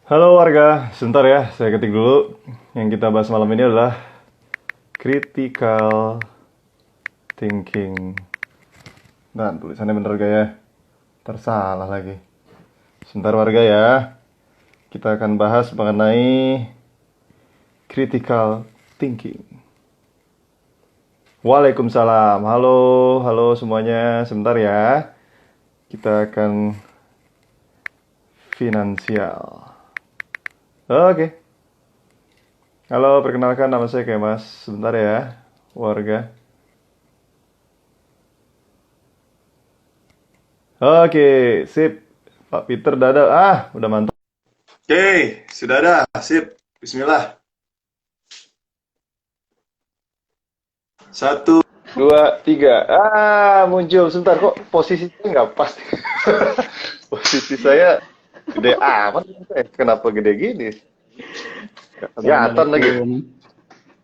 Halo warga, sebentar ya, saya ketik dulu. Yang kita bahas malam ini adalah critical thinking. Nah, tulisannya bener gak ya? Tersalah lagi. Sebentar warga ya, kita akan bahas mengenai critical thinking. Waalaikumsalam, halo, halo semuanya. Sebentar ya, kita akan finansial. Oke. Halo, perkenalkan nama saya Kemas. Sebentar ya, warga. Oke, sip. Pak Peter udah ada. Udah mantap. Oke, sudah ada. Sip. Bismillah. Satu, dua, tiga. Muncul. Sebentar, kok posisinya nggak pas? Posisi saya gede amat. Kenapa gede gini? Nggak kelihatan lagi. Assalamualaikum.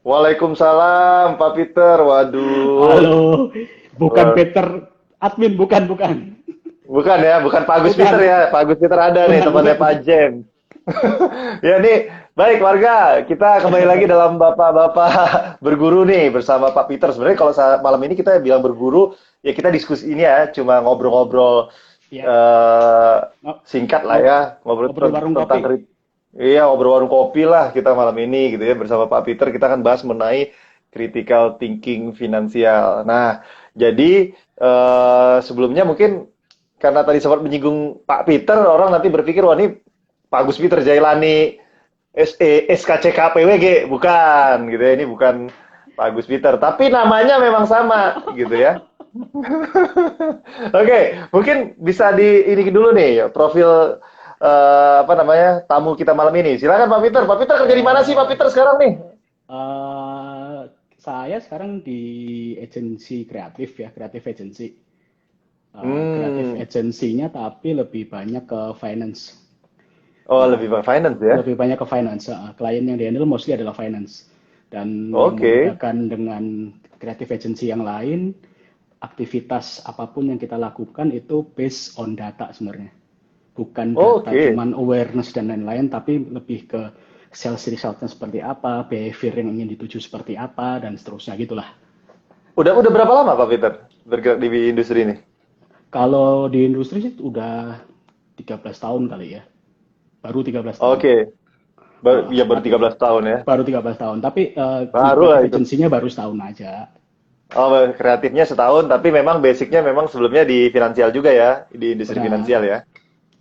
Waalaikumsalam, Pak Peter. Waduh. Halo, bukan Peter, admin, bukan. Bukan ya, bukan Pak Agus Peter Bukan, ya. Pak Agus Peter ada nih, temannya bukan. Pak Jem. Ya nih, baik warga, kita kembali lagi dalam bapak-bapak berguru nih bersama Pak Peter. Sebenarnya kalau malam ini kita bilang berguru, ya kita diskusi ini ya, cuma ngobrol-ngobrol Ya, eh, ngo- singkat lah ngo- ya, ngobrol ngobrol warung tentang kopi. iya ngobrol warung kopi lah kita malam ini gitu ya bersama Pak Peter kita akan bahas mengenai critical thinking finansial. Nah, jadi sebelumnya mungkin karena tadi sempat menyinggung Pak Peter, orang nanti berpikir wah ini Pak Gus Peter Jailani SKCKPWG bukan gitu ya, ini bukan Pak Gus Peter, tapi namanya memang sama gitu ya. Oke, mungkin bisa di ini dulu nih profil apa namanya tamu kita malam ini. Silakan Pak Peter. Pak Peter kerja di mana sih Pak Peter sekarang nih? Eh, saya sekarang di agensi kreatif ya, kreatif agency. Kreatif Hmm, agensinya tapi lebih banyak ke finance. oh Nah, lebih Pak finance ya? lebih banyak ke finance. Klien yang di-handle mostly adalah finance. Dan yang Oke, membedakan dengan kreatif agency yang lain, aktivitas apapun yang kita lakukan itu based on data sebenarnya. Bukan data oke. cuman awareness dan lain-lain, tapi lebih ke sales resultnya seperti apa, behavior yang ingin dituju seperti apa, dan seterusnya gitulah. Udah berapa lama Pak Peter bergerak di industri ini? Kalau di industri sih udah 13 tahun kali ya, baru 13 tahun. Oke, ya baru Tapi 13 tahun ya. baru 13 tahun, tapi di Baru lah creative itu. agency-nya baru setahun aja. Oh, kreatifnya setahun, tapi memang basicnya memang sebelumnya di finansial juga ya, di industri Benar, finansial ya.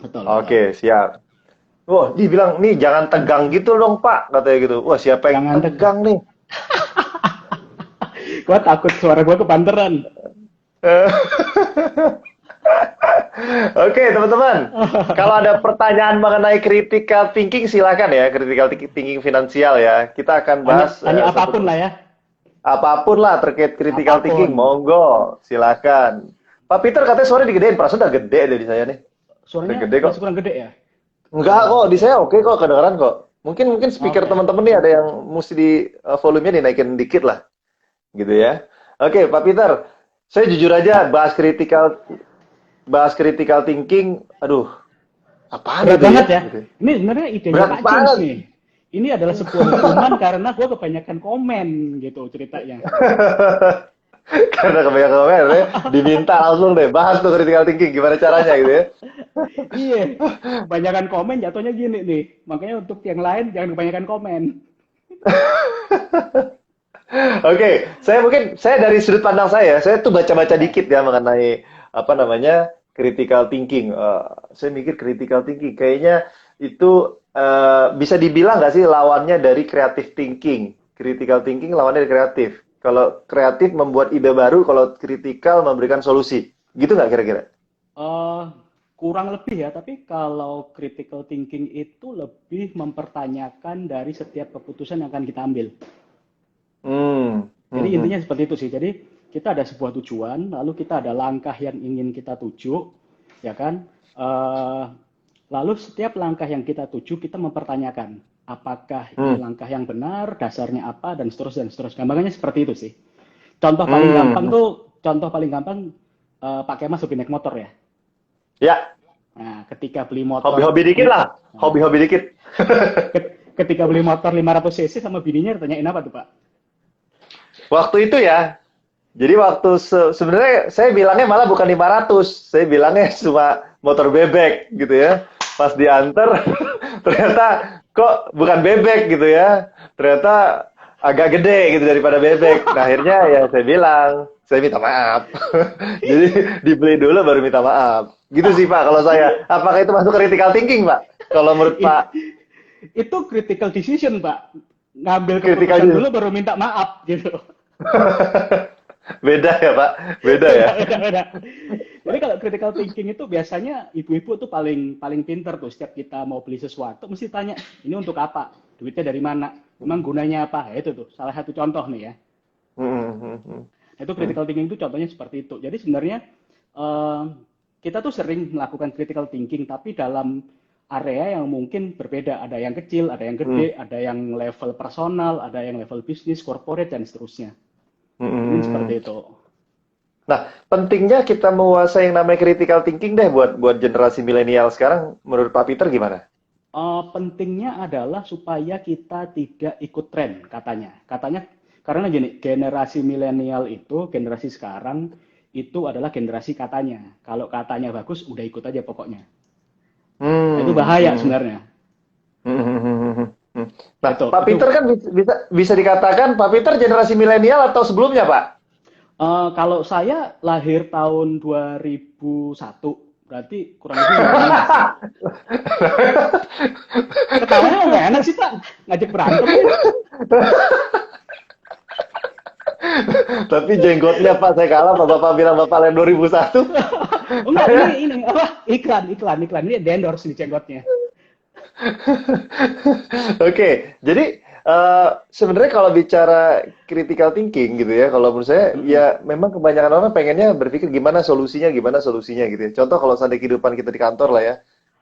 betul, betul. Oke, siap. Wah, dibilang nih jangan tegang gitu dong Pak, katanya gitu. Wah, siapa yang Jangan tegang. tegang nih? Gua takut suara gua kepanteran. Oke, teman-teman. Kalau ada pertanyaan mengenai critical thinking, silakan ya, critical thinking finansial ya. Kita akan Tanya, bahas tanya apapun satu lah ya, apapun lah terkait critical apapun. thinking. Monggo, silakan. Pak Peter katanya suara digedein, perasaan udah gede deh di saya nih. Udah Suaranya gede kok. masih kurang gede ya? Enggak kok, di saya oke kok, kedengeran kok. Mungkin mungkin speaker Oke. teman-teman nih ada yang mesti di volumenya dinaikin dikit lah, gitu ya. Oke, Pak Peter, saya jujur aja Ya, bahas critical thinking, aduh, apaan berat itu banget ya? ya. Gitu. Ini sebenarnya idenya Berat Pak James banget. nih. Ini adalah sebuah hukuman karena gue kebanyakan komen gitu ceritanya. Karena kebanyakan komen ya, diminta langsung deh, bahas tuh critical thinking, gimana caranya gitu ya. Iya, kebanyakan komen jatuhnya gini nih. Makanya untuk yang lain jangan kebanyakan komen. Oke, saya dari sudut pandang saya tuh baca-baca Ya. dikit ya mengenai apa namanya critical thinking. Saya mikir critical thinking kayaknya itu bisa dibilang nggak sih lawannya dari creative thinking? Critical thinking lawannya dari kreatif. Kalau kreatif membuat ide baru, kalau critical memberikan solusi. Gitu nggak kira-kira? Eh, kurang lebih ya, tapi kalau critical thinking itu lebih mempertanyakan dari setiap keputusan yang akan kita ambil. Hmm, Jadi hmm, intinya hmm. seperti itu sih. Jadi kita ada sebuah tujuan, lalu kita ada langkah yang ingin kita tuju, ya kan? Eh, lalu setiap langkah yang kita tuju kita mempertanyakan apakah ini Hmm, langkah yang benar, dasarnya apa, dan seterusnya dan seterusnya. Gampangnya seperti itu sih. Contoh paling gampang hmm. tuh, contoh paling gampang Pak Kemas lebih naik motor ya. Ya, Nah, ketika beli motor, Hobi-hobi dikit lah, hobi-hobi dikit. ketika beli motor 500 cc sama bininya ditanyain apa tuh Pak? Waktu itu ya, jadi waktu sebenarnya saya bilangnya malah bukan 500, saya bilangnya cuma motor bebek gitu ya. Pas diantar ternyata kok bukan bebek gitu ya. Ternyata agak gede gitu daripada bebek. Nah, akhirnya ya saya bilang, saya minta maaf. Jadi dibeli dulu baru minta maaf. Gitu sih Pak kalau saya. Apakah itu masuk critical thinking, Pak? Kalau menurut Pak, Itu critical decision Pak. Ngambil critical keputusan dulu baru minta maaf gitu. beda ya Pak, beda ya. Beda. Jadi kalau critical thinking itu biasanya ibu-ibu tuh paling paling pinter tuh. Setiap kita mau beli sesuatu mesti tanya, ini untuk apa? Duitnya dari mana? Emang gunanya apa? Ya, itu tuh salah satu contoh nih ya. Itu critical thinking itu contohnya seperti itu. Jadi sebenarnya eh, kita tuh sering melakukan critical thinking, tapi dalam area yang mungkin berbeda. Ada yang kecil, ada yang gede, ada yang level personal, ada yang level bisnis, corporate, dan seterusnya. Mungkin seperti itu. Nah, pentingnya kita menguasai yang namanya critical thinking deh buat buat generasi milenial sekarang. Menurut Pak Peter gimana? Pentingnya adalah supaya kita tidak ikut tren, katanya. Katanya karena gini, generasi milenial itu, generasi sekarang itu adalah generasi katanya. Kalau katanya bagus, udah ikut aja pokoknya. Nah, itu Hmm, bahaya hmm, sebenarnya. hmm, hmm, hmm, hmm, hmm. Hmm. Nah, Pak Itu Peter kan bisa bisa dikatakan Pak Peter generasi milenial atau sebelumnya, Pak? kalau saya lahir tahun 2001, berarti kurang lebih milenial sih. Ketawanya nggak enak sih, Pak. Ngajak berantem ya. Tapi jenggotnya Pak saya kalah, Pak Bapak bilang Bapak lahir 2001. Oh, enggak, Saya ini apa? Iklan. Ini di endorse nih jenggotnya. Oke, jadi sebenarnya kalau bicara critical thinking gitu ya, kalau menurut saya Mm-mm. ya memang kebanyakan orang pengennya berpikir gimana solusinya gitu ya. Contoh kalau seandainya kehidupan kita di kantor lah ya,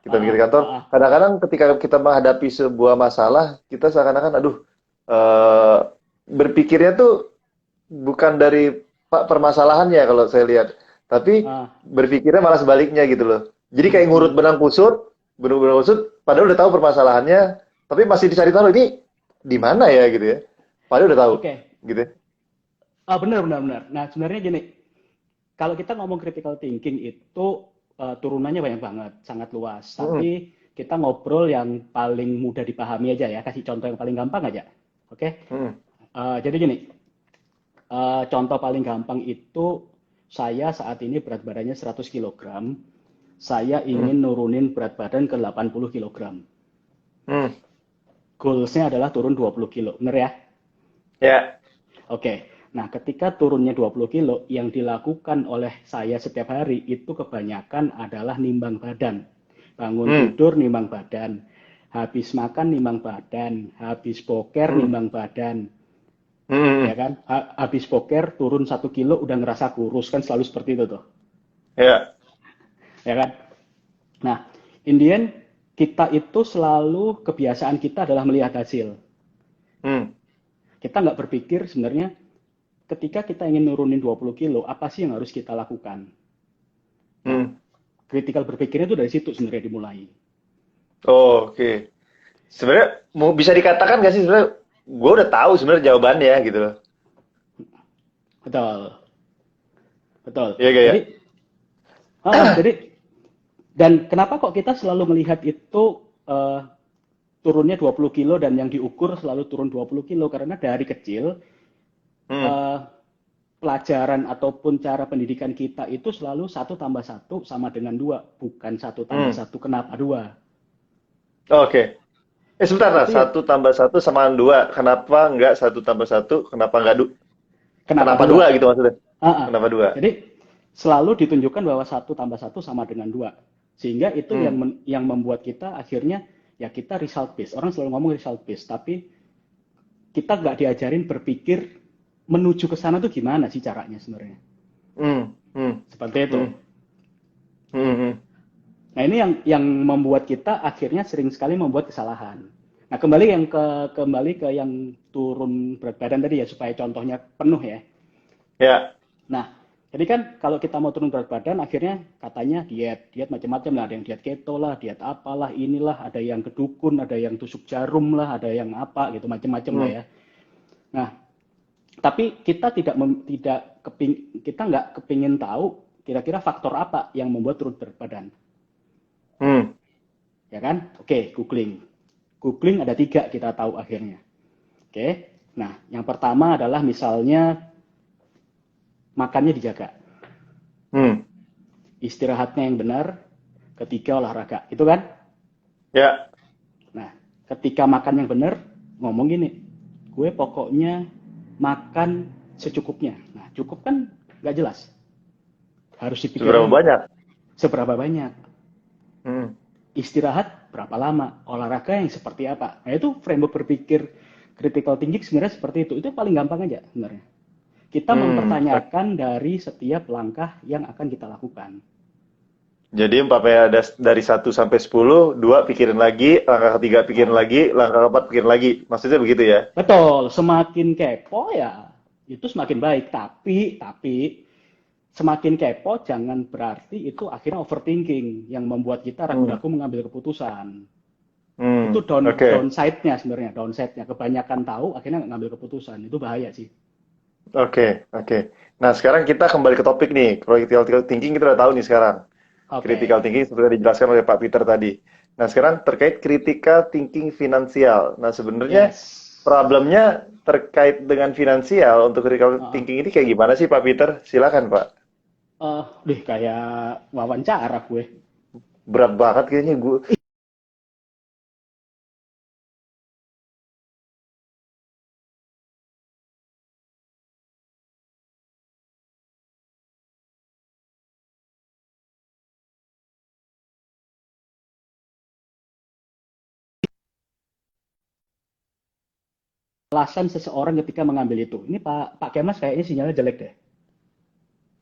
kita mikir di Ah, kantor, ah, ah. kadang-kadang ketika kita menghadapi sebuah masalah, kita seakan-akan, aduh, eh, berpikirnya tuh bukan dari permasalahannya kalau saya lihat, tapi Ah. berpikirnya malah sebaliknya gitu loh. Jadi kayak ngurut Mhm. benang kusut, padahal udah tahu permasalahannya, tapi masih dicari tahu ini di mana ya gitu ya. Padahal udah tahu, Oke. gitu. Ya. Benar. Nah, sebenarnya gini, kalau kita ngomong critical thinking itu turunannya banyak banget, sangat luas. Mm-mm. Tapi kita ngobrol yang paling mudah dipahami aja ya, kasih contoh yang paling gampang aja. Oke? Mm-mm. Jadi gini, contoh paling gampang itu saya saat ini berat badannya 100 kilogram, saya Mm-mm. ingin nurunin berat badan ke 80 kilogram. Mm. Goalsnya adalah turun 20 kilo, bener ya? Ya. Oke, nah ketika turunnya 20 kilo, yang dilakukan oleh saya setiap hari itu kebanyakan adalah nimbang badan. Bangun Mm. tidur nimbang badan, habis makan nimbang badan, habis boker Mm. nimbang badan, ya Mm. kan? Habis boker turun 1 kilo udah ngerasa kurus, kan selalu seperti itu tuh, Ya. ya kan? Nah, in the end, kita itu selalu kebiasaan kita adalah melihat hasil. Mm. Kita nggak berpikir sebenarnya ketika kita ingin nurunin 20 kilo, apa sih yang harus kita lakukan? Nah, Mm. critical berpikirnya itu dari situ sebenarnya dimulai. Oh, oke. Sebenarnya mau bisa dikatakan nggak sih sebenarnya gue udah tahu sebenarnya jawabannya gitu loh. Betul, betul. Iya gak ya? Jadi dan kenapa kok kita selalu melihat itu turunnya 20 kilo dan yang diukur selalu turun 20 kilo karena dari kecil Hmm. eh, pelajaran ataupun cara pendidikan kita itu selalu satu tambah satu sama dengan dua, bukan satu tambah Hmm. satu kenapa dua. Oke. Sebentar lah. Itu ya Satu tambah satu sama dua. Kenapa nggak satu tambah satu? Kenapa nggak kenapa kenapa dua dua. gitu maksudnya? Ah, ah. Kenapa dua? Jadi selalu ditunjukkan bahwa satu tambah satu sama dengan dua. Sehingga itu Hmm. yang membuat kita akhirnya ya kita result based. Orang selalu ngomong result based, tapi kita nggak diajarin berpikir menuju ke sana tuh gimana sih caranya sebenarnya. Hmm. Hmm. Seperti itu. Hmm. Hmm. Hmm. Nah ini yang membuat kita akhirnya sering sekali membuat kesalahan. Nah kembali ke yang turun berat badan tadi ya supaya contohnya penuh ya. Ya. Nah Jadi kan kalau kita mau turun berat badan, akhirnya katanya diet, diet macam-macam lah. Ada yang diet keto lah, diet apalah, inilah. Ada yang kedukun, ada yang tusuk jarum lah, ada yang apa gitu, macam-macam lah Hmm. ya. Nah, tapi kita kita nggak kepingin tahu kira-kira faktor apa yang membuat turun berat badan, Hmm. ya kan? Oke, googling. Googling ada 3 kita tahu akhirnya. Oke, nah yang pertama adalah misalnya makannya dijaga, Hmm. istirahatnya yang benar, ketiga olahraga, itu kan? Ya. Nah, ketika makan yang benar, ngomong gini, gue pokoknya makan secukupnya. Nah, cukup kan nggak jelas, harus Seberapa dipikirin banyak? seberapa banyak, Hmm. istirahat berapa lama, olahraga yang seperti apa. Nah, itu framework berpikir critical thinking sebenarnya seperti itu. Itu paling gampang aja sebenarnya. Kita Hmm. mempertanyakan dari setiap langkah yang akan kita lakukan. Jadi umpamanya ada dari 1 sampai 10, 2 pikirin lagi, langkah ketiga pikirin Nah, lagi, langkah keempat pikirin lagi. Maksudnya begitu ya? betul, semakin kepo ya itu semakin baik. Tapi semakin kepo jangan berarti itu akhirnya overthinking yang membuat kita Hmm. ragu-ragu mengambil keputusan. Itu Hmm. Oke. downside-nya sebenarnya, downside-nya. Kebanyakan tahu akhirnya nggak ngambil keputusan. Itu bahaya sih. Oke. Oke. Nah, sekarang kita kembali ke topik nih. Critical thinking kita udah tahu nih sekarang. Critical Oke. thinking seperti dijelaskan oleh Pak Peter tadi. Nah, sekarang terkait critical thinking finansial. Nah, sebenarnya Yes. problemnya terkait dengan finansial untuk critical Heeh. thinking ini kayak gimana sih Pak Peter? Silakan Pak. Deh kayak wawancara gue. Berat banget kayaknya gue. Alasan seseorang ketika mengambil itu. Ini Pak Kemas kayaknya sinyalnya jelek deh.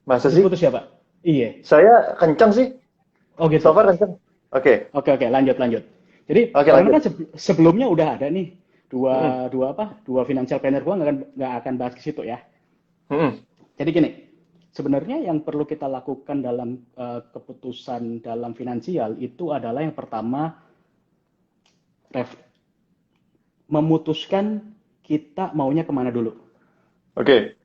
Masa sih? Putus-putus ya Pak? Iya. Saya kencang sih. Oh So gitu. far kencang. Oke. Oke, lanjut. Jadi Oke, karena kan lanjut. sebelumnya udah ada nih Mm-mm. dua financial planner gua nggak akan bahas ke situ ya. Mm-mm. Jadi gini, sebenarnya yang perlu kita lakukan dalam keputusan dalam finansial itu adalah yang pertama ref- memutuskan kita maunya kemana dulu, Oke.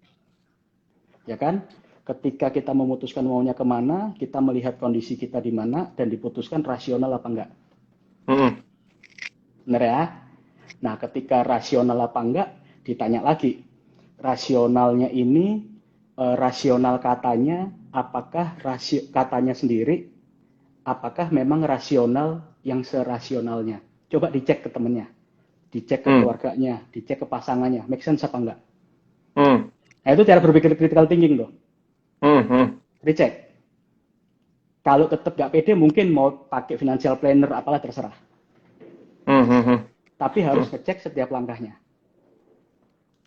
ya kan? Ketika kita memutuskan maunya kemana, kita melihat kondisi kita di mana dan diputuskan rasional apa enggak. Mm-mm. Benar ya? Nah, ketika rasional apa enggak, ditanya lagi. Rasionalnya ini, rasional katanya, apakah katanya sendiri, apakah memang rasional yang serasionalnya. Coba dicek ke temennya, dicek ke Mm. keluarganya, dicek ke pasangannya, make sense apa enggak. Mm. Nah, itu cara berpikir critical thinking tuh. Mm. Mm. Dicek. Kalau tetap nggak pede, mungkin mau pakai financial planner apalah terserah. Mm. Mm. Tapi harus Mm. ngecek setiap langkahnya.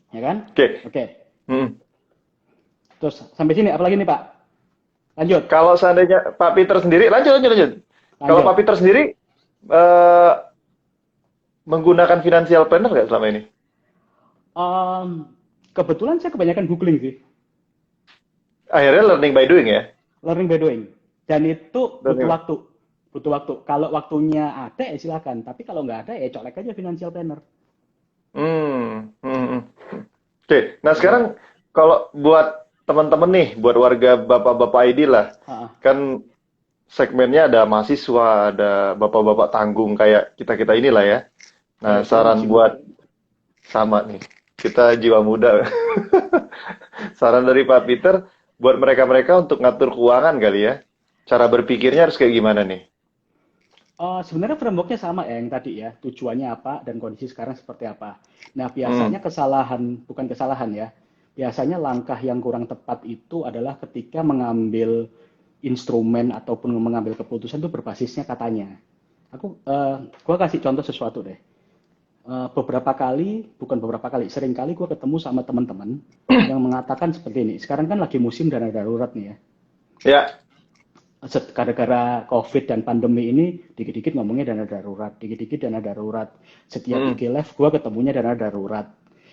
Ya kan? Oke. Oke. Mm. Terus sampai sini apalagi nih Pak? Lanjut. Kalau seandainya Pak Peter sendiri, lanjut. Kalau Pak Lanjut. Peter sendiri eh, menggunakan financial planner nggak selama ini? Um, Kebetulan saya kebanyakan googling sih, Akhirnya learning by doing ya? learning by doing. Dan itu butuh Learning. waktu, butuh waktu. Kalau waktunya ada ya silakan. Tapi kalau nggak ada ya colek aja financial planner. Hmm. Hmm. Hmm. Oke, nah Gitu. sekarang kalau buat teman-teman nih, buat warga bapak-bapak ID lah, Ah, kan segmennya ada mahasiswa, ada bapak-bapak tanggung kayak kita-kita inilah ya. Nah, saya saran masih muda. buat sama nih, kita jiwa muda. Saran dari Pak Peter buat mereka-mereka untuk ngatur keuangan kali ya. Cara berpikirnya harus kayak gimana nih? Sebenarnya frameworknya sama ya yang tadi ya, tujuannya apa dan kondisi sekarang seperti apa. Nah, Hmm. biasanya bukan kesalahan ya. Biasanya langkah yang kurang tepat itu adalah ketika mengambil instrumen ataupun mengambil keputusan itu berbasisnya katanya. Gua kasih contoh sesuatu deh. Beberapa kali, sering kali gue ketemu sama teman-teman yang mengatakan seperti ini. Sekarang kan lagi musim dana darurat nih ya. Ya. Gara-gara COVID dan pandemi ini, dikit-dikit ngomongnya dana darurat, dikit-dikit dana darurat. Setiap Hmm. IG live, gue ketemunya dana darurat.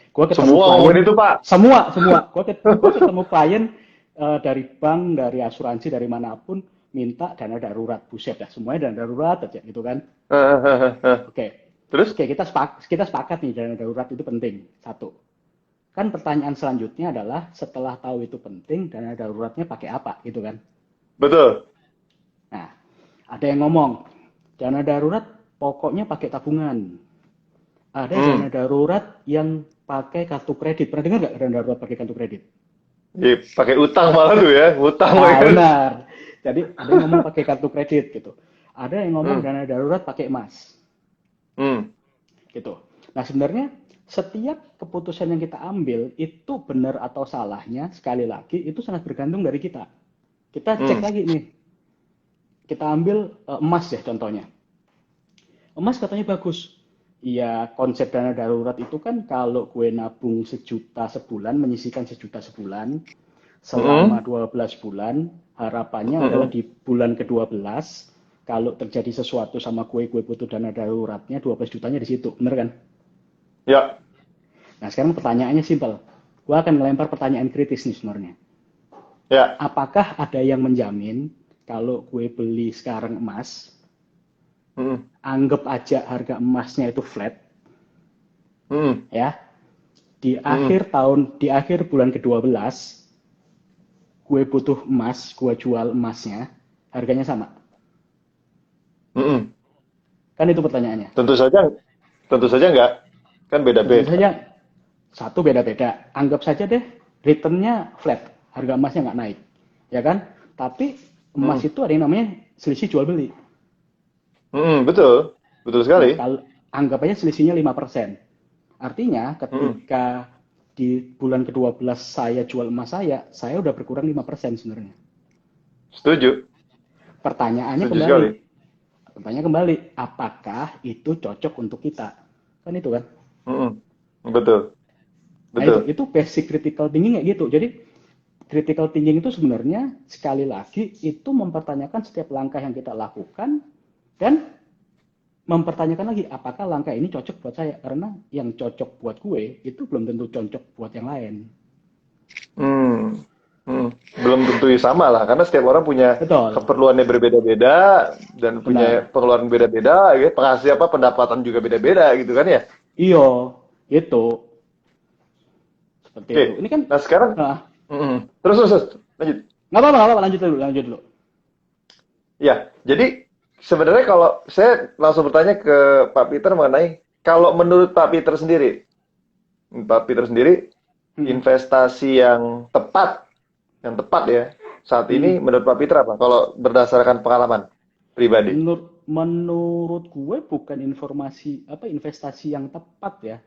Gue ketemu Semua klien, ngomongin itu, Pak. semua. Gue ketemu klien, dari bank, dari asuransi, dari manapun minta dana darurat. Buset dah, semuanya dana darurat aja gitu kan. Oke, Terus? oke kita sepakat nih dana darurat itu penting. Satu. Kan pertanyaan selanjutnya adalah setelah tahu itu penting, dana daruratnya pakai apa gitu kan. Betul. Nah, ada yang ngomong, dana darurat pokoknya pakai tabungan. Ada dana Hmm. darurat yang pakai kartu kredit. Pernah dengar nggak dana darurat pakai kartu kredit? Pakai utang malah tuh ya, utang Ah, pakai. benar. Jadi ada yang ngomong pakai kartu kredit gitu. Ada yang ngomong Hmm. dana darurat pakai emas Hmm. gitu. Nah, sebenarnya setiap keputusan yang kita ambil itu benar atau salahnya sekali lagi itu sangat bergantung dari kita. Kita cek Hmm. lagi nih. Kita ambil emas ya contohnya. Emas katanya bagus. Iya, konsep dana darurat itu kan kalau gue nabung 1 juta sebulan, menyisihkan 1 juta sebulan, selama Hmm. 12 bulan, harapannya adalah Hmm. di bulan ke-12, kalau terjadi sesuatu sama gue butuh dana daruratnya, 12 jutanya di situ, bener kan? Ya. Nah, sekarang pertanyaannya simpel. Gue akan ngelempar pertanyaan kritis nih sebenarnya. Ya. Apakah ada yang menjamin kalau gue beli sekarang emas, Hmm. anggap aja harga emasnya itu flat, Hmm. ya, Hmm. di akhir bulan ke-12, gue butuh emas, gue jual emasnya, harganya sama. Hmm. Kan itu pertanyaannya. Tentu saja, tentu saja enggak. Kan Tentu beda-beda. saja satu beda-beda. Anggap saja deh returnnya flat, harga emasnya nggak naik, ya kan? Tapi emas Hmm. itu ada yang namanya selisih jual beli. Hmm. Betul. Betul sekali. Nah, kalau anggap aja selisihnya 5%. Artinya Hmm. ketika di bulan ke-12 saya jual emas saya udah berkurang 5% sebenarnya. Setuju. Pertanyaannya Setuju kembali, sekali. apakah itu cocok untuk kita? Kan itu kan. Hmm. Betul. Nah itu Betul. itu basic critical thinking kayak gitu. Jadi critical thinking itu sebenarnya sekali lagi itu mempertanyakan setiap langkah yang kita lakukan dan mempertanyakan lagi apakah langkah ini cocok buat saya karena yang cocok buat gue itu belum tentu cocok buat yang lain. Hmm. Hmm. Belum tentu sama lah, karena setiap orang punya Betul, keperluannya berbeda-beda dan punya benar. pengeluaran beda-beda, ya. Penghasilan apa pendapatan juga beda-beda gitu kan ya. Iyo, itu seperti Oke. itu. Ini kan, Nah sekarang, nah, terus terus terus. Lanjut. nggak apa-apa, lanjut dulu, lanjut dulu. Ya, jadi sebenarnya kalau saya langsung bertanya ke Pak Peter mengenai kalau menurut Pak Peter sendiri Hmm, investasi yang tepat ya saat ini hmm. menurut Pak Peter apa? Kalau berdasarkan pengalaman pribadi. Menurut gue bukan investasi yang tepat ya.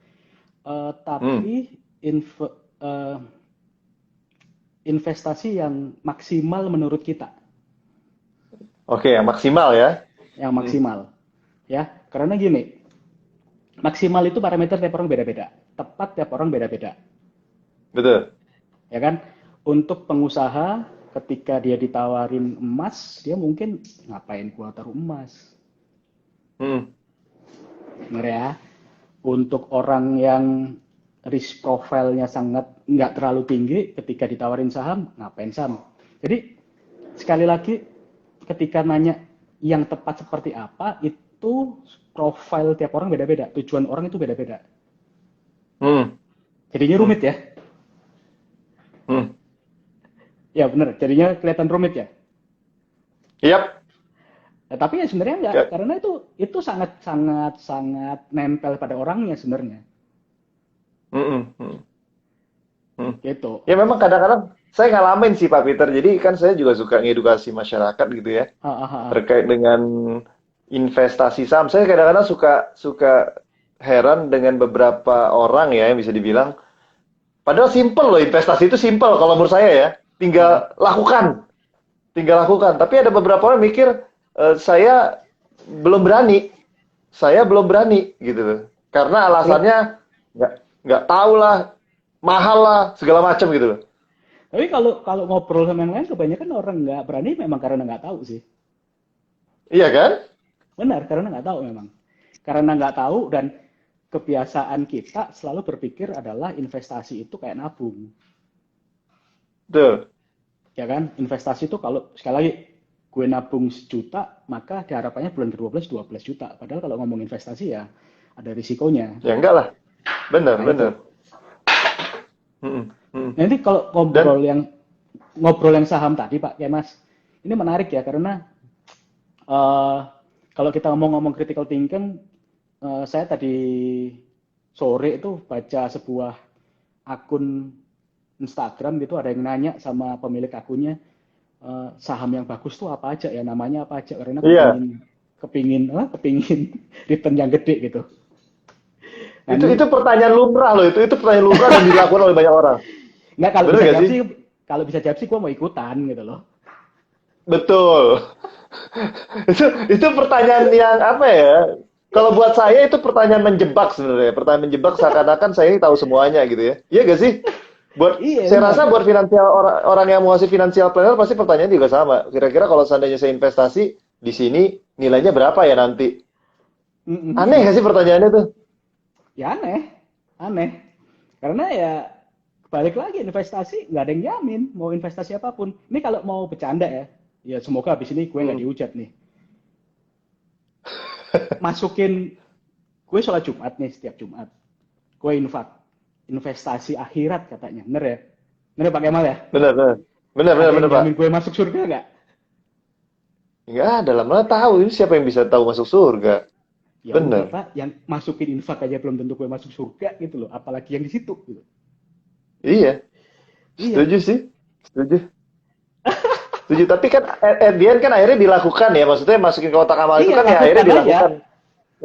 Hmm. Tapi eh, investasi yang maksimal menurut kita, Oke, yang maksimal ya. yang Hmm. maksimal, ya. Karena gini, maksimal itu parameter tiap orang beda-beda, tepat tiap orang beda-beda, Betul. ya kan? Untuk pengusaha, ketika dia ditawarin emas, dia mungkin ngapain gua taruh emas, Hmm. bener ya? Untuk orang yang risk profile-nya sangat nggak terlalu tinggi, ketika ditawarin saham, ngapain saham? Jadi sekali lagi ketika nanya yang tepat seperti apa itu profile tiap orang beda-beda, tujuan orang itu beda-beda. Hmm. Jadinya Hmm. rumit ya. Hmm. Ya benar, jadinya kelihatan rumit ya. Yap. Nah, tapi ya sebenarnya enggak, Ya. karena itu sangat sangat sangat nempel pada orangnya sebenarnya. Hmm. Hmm. Hmm. Hmm. Gitu. Ya memang kadang-kadang saya ngalamin sih Pak Peter. Jadi kan saya juga suka ngedukasi masyarakat gitu ya Ha, ha, ha. terkait dengan investasi saham. Saya kadang-kadang suka suka heran dengan beberapa orang ya yang bisa dibilang padahal simple loh, investasi itu simple kalau menurut saya ya. Ha, ha. Tinggal lakukan, tinggal lakukan. Tapi ada beberapa orang mikir saya belum berani, saya belum berani gitu loh. Karena Kalau alasannya nggak nggak tahu lah, mahal lah, segala macam gitu loh. tapi kalau kalau ngobrol sama yang lain kebanyakan orang nggak berani memang karena nggak tahu sih. Iya kan? Benar, karena nggak tahu memang. Karena nggak tahu dan kebiasaan kita selalu berpikir adalah investasi itu kayak nabung. Betul. ya kan? Investasi itu kalau sekali lagi gue nabung 1 juta, maka harapannya bulan ke-12 12 juta. Padahal kalau ngomong investasi ya ada risikonya. Ya enggak lah. Benar, Nah benar. itu. Mm-mm, mm. Nanti kalau Dan ngobrol yang saham tadi Pak Kemas, ini menarik ya karena eh, kalau kita ngomong-ngomong critical thinking, saya tadi sore itu baca sebuah akun Instagram gitu, ada yang nanya sama pemilik akunnya, saham yang bagus tuh apa aja ya, namanya apa aja, karena iya, kepingin return yang gede gitu. Nah itu ini pertanyaan lumrah loh, itu pertanyaan lumrah dan dilakukan oleh banyak orang. nggak, kalau Bener bisa gak jawab sih? sih, kalau bisa jawab sih gue mau ikutan gitu loh. Betul. Itu pertanyaan yang apa ya? Kalau buat saya itu pertanyaan menjebak sebenarnya. Pertanyaan menjebak seakan-akan saya ini tahu semuanya gitu ya. Iya gak sih? Iya Saya benar. rasa buat finansial orang yang mau ngasih financial planner pasti pertanyaan juga sama. Kira-kira kalau seandainya saya investasi di sini nilainya berapa ya nanti? Aneh Mm-mm. gak sih pertanyaannya tuh? Ya aneh. Karena ya balik lagi, investasi nggak ada yang jamin mau investasi apapun. Ini kalau mau bercanda ya, ya semoga habis ini gue nggak Hmm. dihujat nih. Masukin, gue sholat Jumat nih setiap Jumat. Gue investasi akhirat katanya, bener ya? Bener Pak Kemal ya? Benar, benar. Benar, benar, Ada yang benar, Pak. jamin gue masuk surga nggak? Enggak ada lah, mana tahu ini siapa yang bisa tahu masuk surga. Ya Benar. udah Pak, yang masukin infak aja belum tentu gue masuk surga gitu loh, apalagi yang di situ gitu. Iya, Iya, setuju sih. Setuju. Setuju, tapi kan at the end kan akhirnya dilakukan ya. Maksudnya masukin ke kotak amal itu iya kan ya akhirnya lakukan aja. dilakukan.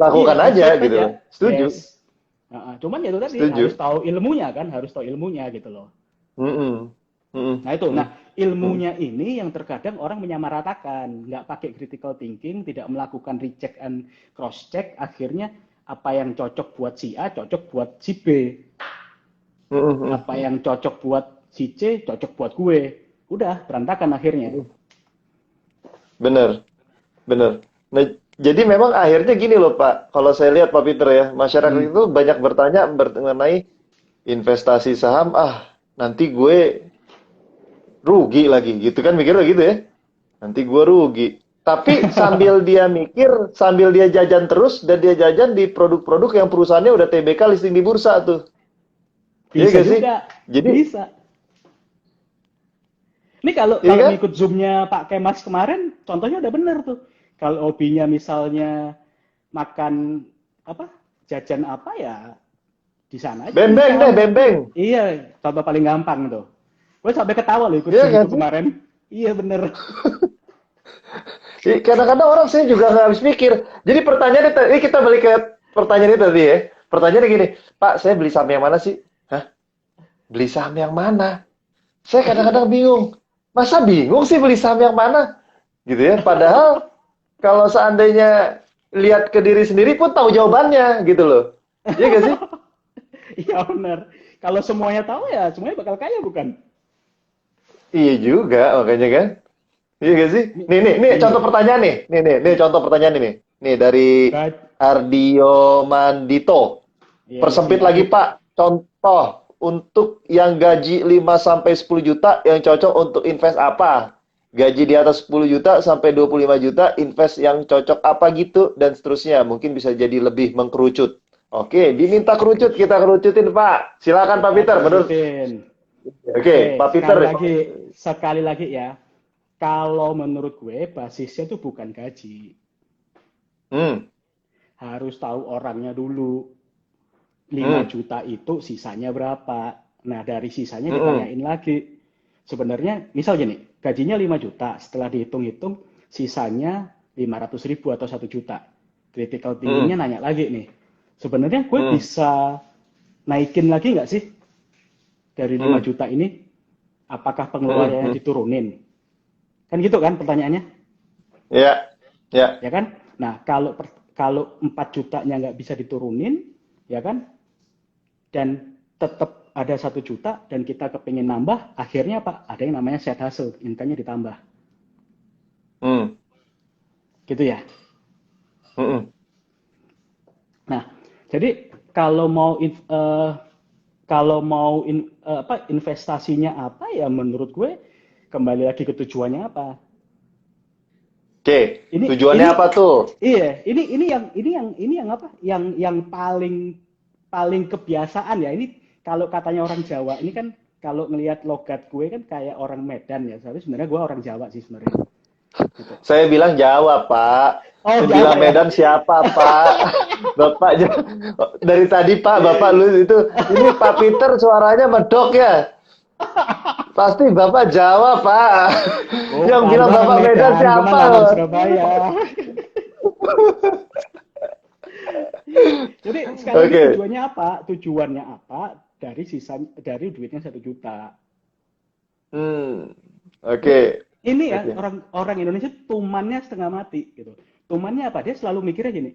Iya, Lakukan aja accept gitu aja. loh. Setuju. Yes. Cuman ya itu tadi harus Setuju. tahu ilmunya kan, harus tahu ilmunya gitu loh. Mm-mm. Mm-mm. Nah itu, Mm-mm. Mm-mm. ilmunya ini yang terkadang orang menyamaratakan, nggak pakai critical thinking, tidak melakukan recheck and cross check, akhirnya apa yang cocok buat si A cocok buat si B, Mm-mm. apa yang cocok buat si C cocok buat gue, udah berantakan akhirnya. Mm-mm. Bener, bener. Nah, jadi memang akhirnya gini loh Pak, kalau saya lihat Pak Peter ya, masyarakat Hmm. itu banyak bertanya mengenai investasi saham, nanti gue rugi lagi gitu kan mikirnya gitu ya. Nanti gue rugi. Tapi sambil dia mikir, sambil dia jajan terus dan dia jajan di produk-produk yang perusahaannya udah TBK listing di bursa tuh. Iya Bisa gak sih? juga, Jadi, bisa. Ini kalau iya kalau kan? ngikut zoomnya Pak Kemas kemarin, contohnya udah bener tuh. Kalau hobinya misalnya makan apa, jajan apa ya, di sana aja beli Bembeng deh, saham. bembeng. Iya, contoh paling gampang tuh. Gue sampai ketawa loh ikut Iya zoom kan itu sih? kemarin. Iya bener. Kadang-kadang orang saya juga nggak habis mikir. Jadi pertanyaannya, ini kita balik ke pertanyaan itu tadi ya. Pertanyaannya gini, Pak, saya beli saham yang mana sih? Hah? Beli saham yang mana? Saya kadang-kadang bingung. Masa bingung sih beli saham yang mana? Gitu ya. Padahal kalau seandainya lihat ke diri sendiri pun tahu jawabannya gitu loh. Iya gak sih? Iya bener. Kalau semuanya tahu ya semuanya bakal kaya bukan? Iya juga, makanya kan. Iya gak sih? Nih, contoh Iya. pertanyaan nih. Nih, contoh pertanyaan ini. Nih dari Gak, Ardio Mandito. iya Persempit Yosi. lagi Pak. Contoh untuk yang gaji 5 sampai 10 juta yang cocok untuk invest apa? Gaji di atas 10 juta sampai 25 juta invest yang cocok apa gitu dan seterusnya. Mungkin bisa jadi lebih mengkerucut. Oke, diminta kerucut, kita kerucutin Pak. Silakan Pak Kita Peter. Menurut kerucutin. Oke, Oke, Pak Peter. sekali lagi ya. Kalau menurut gue basisnya itu bukan gaji. Hmm, Harus tahu orangnya dulu. 5 hmm, juta itu sisanya berapa. Nah, dari sisanya hmm, ditanyain lagi. Sebenarnya, misal gini, gajinya 5 juta, setelah dihitung-hitung, sisanya 500 ribu atau 1 juta. Critical thinkingnya hmm, nanya lagi nih, sebenarnya gue hmm, bisa naikin lagi nggak sih dari 5 hmm, juta ini? Apakah hmm, pengeluarannya hmm. diturunin? Kan gitu kan pertanyaannya, Ya, ya. ya kan? Nah, kalau 4 jutanya nggak bisa diturunin, ya kan? Dan tetap ada 1 juta dan kita kepingin nambah, akhirnya apa? Ada yang namanya side hustle, income-nya ditambah. Hmm, Gitu ya. hmm, Nah, jadi kalau mau investasinya apa ya menurut gue kembali lagi ke tujuannya apa. Oke, Ini tujuannya ini apa tuh? iya, ini yang apa? Yang paling paling kebiasaan ya. Ini kalau katanya orang Jawa, ini kan kalau ngelihat logat gue kan kayak orang Medan ya. Tapi sebenarnya gue orang Jawa sih sebenarnya. Gitu. Saya bilang Jawa, Pak. Oh, Yang Jawa bilang ya. Medan siapa, Pak? Bapak dari tadi, Pak, Bapak lu itu ini Pak Peter suaranya medok ya. Pasti Bapak Jawa, Pak. Yang Bukan, bilang gue orang Bapak Medan Medan, gue siapa? malah orang Surabaya. Jadi sekali lagi Oke. tujuannya apa? Tujuannya apa dari sisa dari duitnya 1 juta. Hmm. Jadi Oke. ini ya Oke. orang Indonesia tumannya setengah mati gitu. Tumannya apa? Dia selalu mikirnya gini.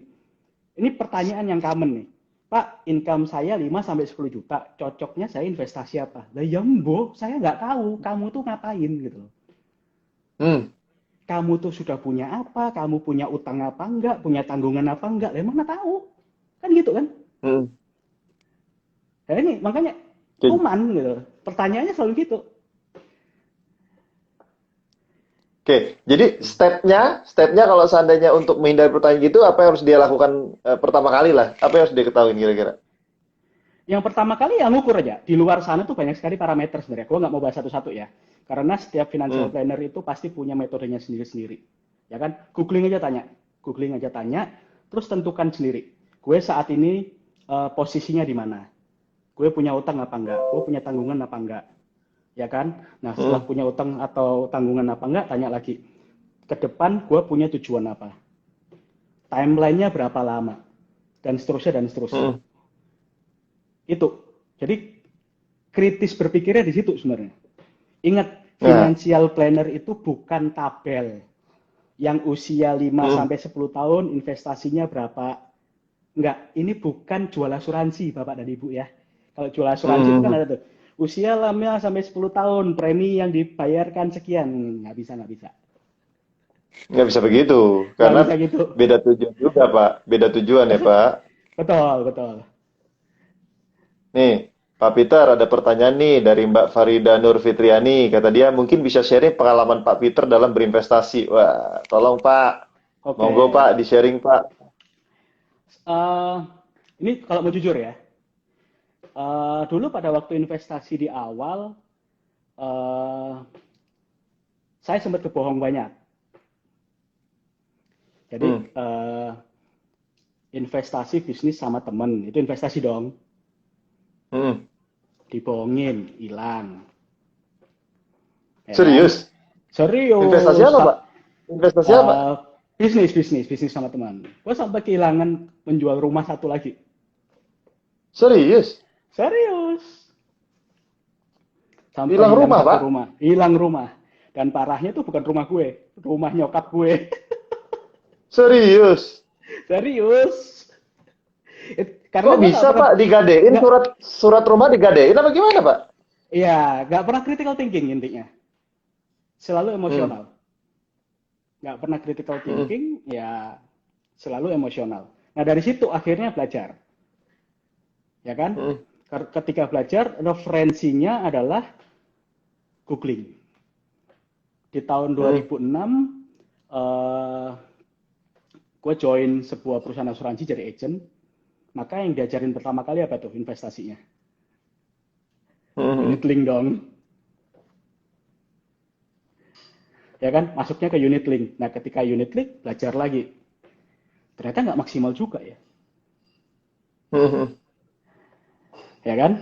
Ini pertanyaan yang common nih. Pak, income saya 5 sampai 10 juta. Cocoknya saya investasi apa? Lah ya mbok, saya nggak tahu. Kamu tuh ngapain gitu loh. Hmm. Kamu tuh sudah punya apa? Kamu punya utang apa enggak? Punya tanggungan apa enggak? Lah mana tahu? Kan gitu kan? Hmm. Nah ini makanya Oke. tuman gitu. Pertanyaannya selalu gitu. Oke. Jadi stepnya kalau seandainya untuk menghindari pertanyaan gitu, apa yang harus dia lakukan pertama kali lah? Apa yang harus dia ketahui kira-kira? Yang pertama kali ya ngukur aja. Di luar sana tuh banyak sekali parameter sebenarnya. Gue nggak mau bahas satu-satu ya. Karena setiap financial Hmm. planner itu pasti punya metodenya sendiri-sendiri. Ya kan? Googling aja tanya. Googling aja tanya. Terus tentukan sendiri. Gue saat ini posisinya di mana? Gue punya utang apa enggak? Gue punya tanggungan apa enggak? Ya kan? Nah setelah Hmm. punya utang atau tanggungan apa enggak, tanya lagi. Ke depan gue punya tujuan apa? Timelinenya berapa lama? Dan seterusnya dan seterusnya. Hmm. Itu. Jadi kritis berpikirnya di situ sebenarnya. Ingat, Nah. financial planner itu bukan tabel. Yang usia 5 Hmm. sampai 10 tahun investasinya berapa. Enggak, ini bukan jual asuransi Bapak dan Ibu ya. Kalau jual asuransi itu kan Hmm. ada tuh. Usia 5 sampai 10 tahun, premi yang dibayarkan sekian. Nggak bisa, nggak bisa. Nggak bisa begitu, Nggak karena bisa gitu. beda tujuan juga, Pak. Beda tujuan ya, Pak. Betul, betul. Nih, Pak Peter, ada pertanyaan nih dari Mbak Farida Nur Fitriani. Kata dia mungkin bisa sharing pengalaman Pak Peter dalam berinvestasi. Wah, tolong Pak. Oke. Monggo Pak, di-sharing Pak. Eh, ini kalau mau jujur ya. Dulu pada waktu investasi di awal, eh, saya sempat kebohong banyak. Jadi Hmm. investasi bisnis sama temen, itu investasi dong. Hmm. Dibohongin, hilang. Ya kan? Serius? Investasi Serius. apa, Pak? Investasi apa? Eh, bisnis sama teman. Gue sampai kehilangan menjual rumah satu lagi. Serius? Serius. Sampai Hilang hilang rumah, satu Pak? rumah. Hilang rumah. Dan parahnya itu bukan rumah gue. Rumah nyokap gue. Serius? Serius. Karena Kok gue nggak bisa, pernah, Pak, digadein nggak, surat surat rumah digadein apa gimana, Pak? ya nggak pernah critical thinking intinya. Selalu Hmm. emosional. Nggak pernah critical Hmm. thinking, ya selalu emosional. Nah dari situ akhirnya belajar, ya kan? Hmm. Ketika belajar, referensinya adalah googling. Di tahun Hmm. 2006, eh, gue join sebuah perusahaan asuransi jadi agent. Maka yang diajarin pertama kali apa tuh investasinya? Hmm. Unit link dong, ya kan? Masuknya ke unit link. Nah ketika unit link, belajar lagi. Ternyata nggak maksimal juga ya, Hmm. ya kan?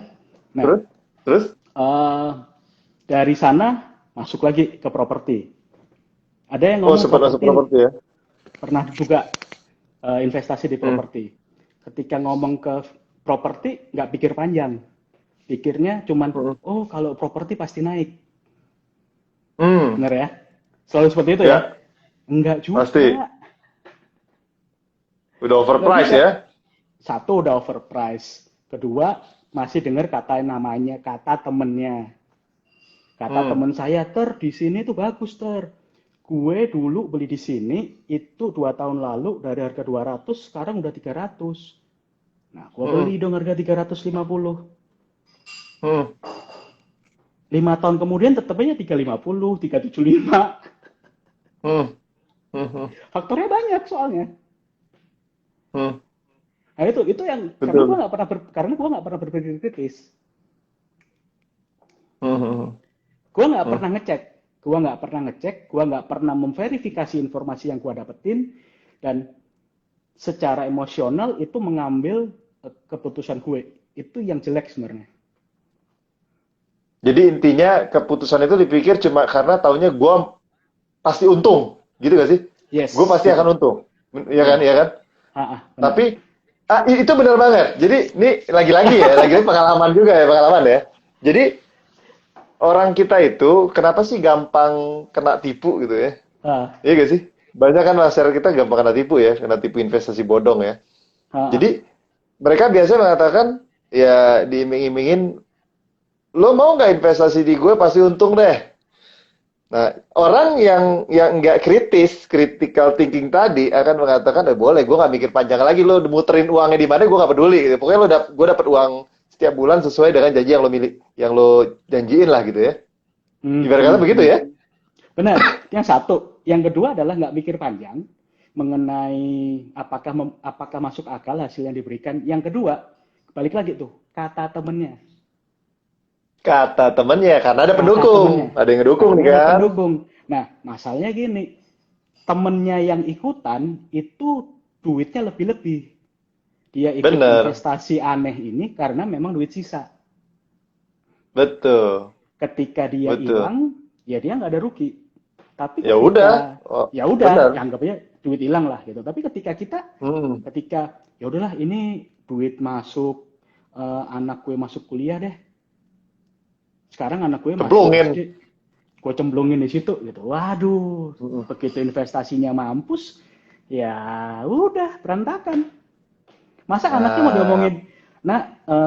Nah, Terus? Terus? eh, dari sana masuk lagi ke properti. Ada yang Oh, ngomong sempat masuk properti properti ya? pernah juga investasi di Hmm. properti. Ketika ngomong ke properti nggak pikir panjang, pikirnya cuman Hmm. oh kalau properti pasti naik, Hmm. bener ya? Selalu seperti itu ya? Ya, Enggak pasti. juga, Udah enggak overprice juga. ya? Satu udah overprice, kedua masih dengar kata namanya, kata temennya, kata Hmm. temen saya ter di sini tuh bagus ter. Gue dulu beli di sini itu 2 tahun lalu dari harga 200 sekarang udah 300. Nah, gue beli Hmm. dong harga 350. Hmm. 5 tahun kemudian tetap aja 350, 375. Hmm. Hmm. Hmm. Faktornya banyak soalnya. Hmm. Nah itu yang Betul. karena gua nggak pernah berpikir kritis. Hmm. Hmm. Gua nggak Hmm. pernah ngecek. Gua nggak pernah memverifikasi informasi yang gua dapetin, dan secara emosional itu mengambil keputusan gue. Itu yang jelek sebenarnya. Jadi intinya keputusan itu dipikir cuma karena taunya gue pasti untung, gitu gak sih? Gue Yes, pasti gitu. akan untung, ya kan, Benar. ya kan? Benar. Tapi itu benar banget. Jadi ini lagi-lagi ya, lagi-lagi pengalaman juga ya, pengalaman ya. Jadi orang kita itu kenapa sih gampang kena tipu gitu ya? Ah, Iya gak sih? Banyak kan masyarakat kita gampang kena tipu ya, kena tipu investasi bodong ya. ah, Jadi mereka biasanya mengatakan ya diiming-imingin, lo mau nggak investasi di gue pasti untung deh. Nah, orang yang nggak kritis, critical thinking tadi akan mengatakan, boleh, gue nggak mikir panjang lagi, lo muterin uangnya di mana, gue nggak peduli. Gitu. Pokoknya gue dapet uang setiap bulan sesuai dengan janji yang lo milih, yang lo janjiin lah gitu ya. hmm, Ibarat kata hmm, begitu hmm. ya. Benar. Yang satu. Yang kedua adalah nggak mikir panjang mengenai apakah masuk akal hasil yang diberikan. Yang kedua, balik lagi tuh kata temennya. Kata temennya, karena ada Kata pendukung, temennya. ada yang ngedukung nih Karena ada kan. pendukung. Nah, masalahnya gini, temennya yang ikutan itu duitnya lebih-lebih. Dia ikut Bener, investasi aneh ini karena memang duit sisa. betul, Ketika dia betul. hilang, ya dia nggak ada rugi. Tapi Ya udah, ketika oh, ya udah, bener. ya anggapnya duit hilang lah gitu. Tapi Hmm, ketika ya udahlah ini duit masuk, anak gue masuk kuliah deh. Sekarang anak gue masuk cemplungin. SD, gue cemplungin di situ gitu. Waduh, Hmm. begitu investasinya mampus, ya udah berantakan. Masa anaknya mau Nah, diomongin, nah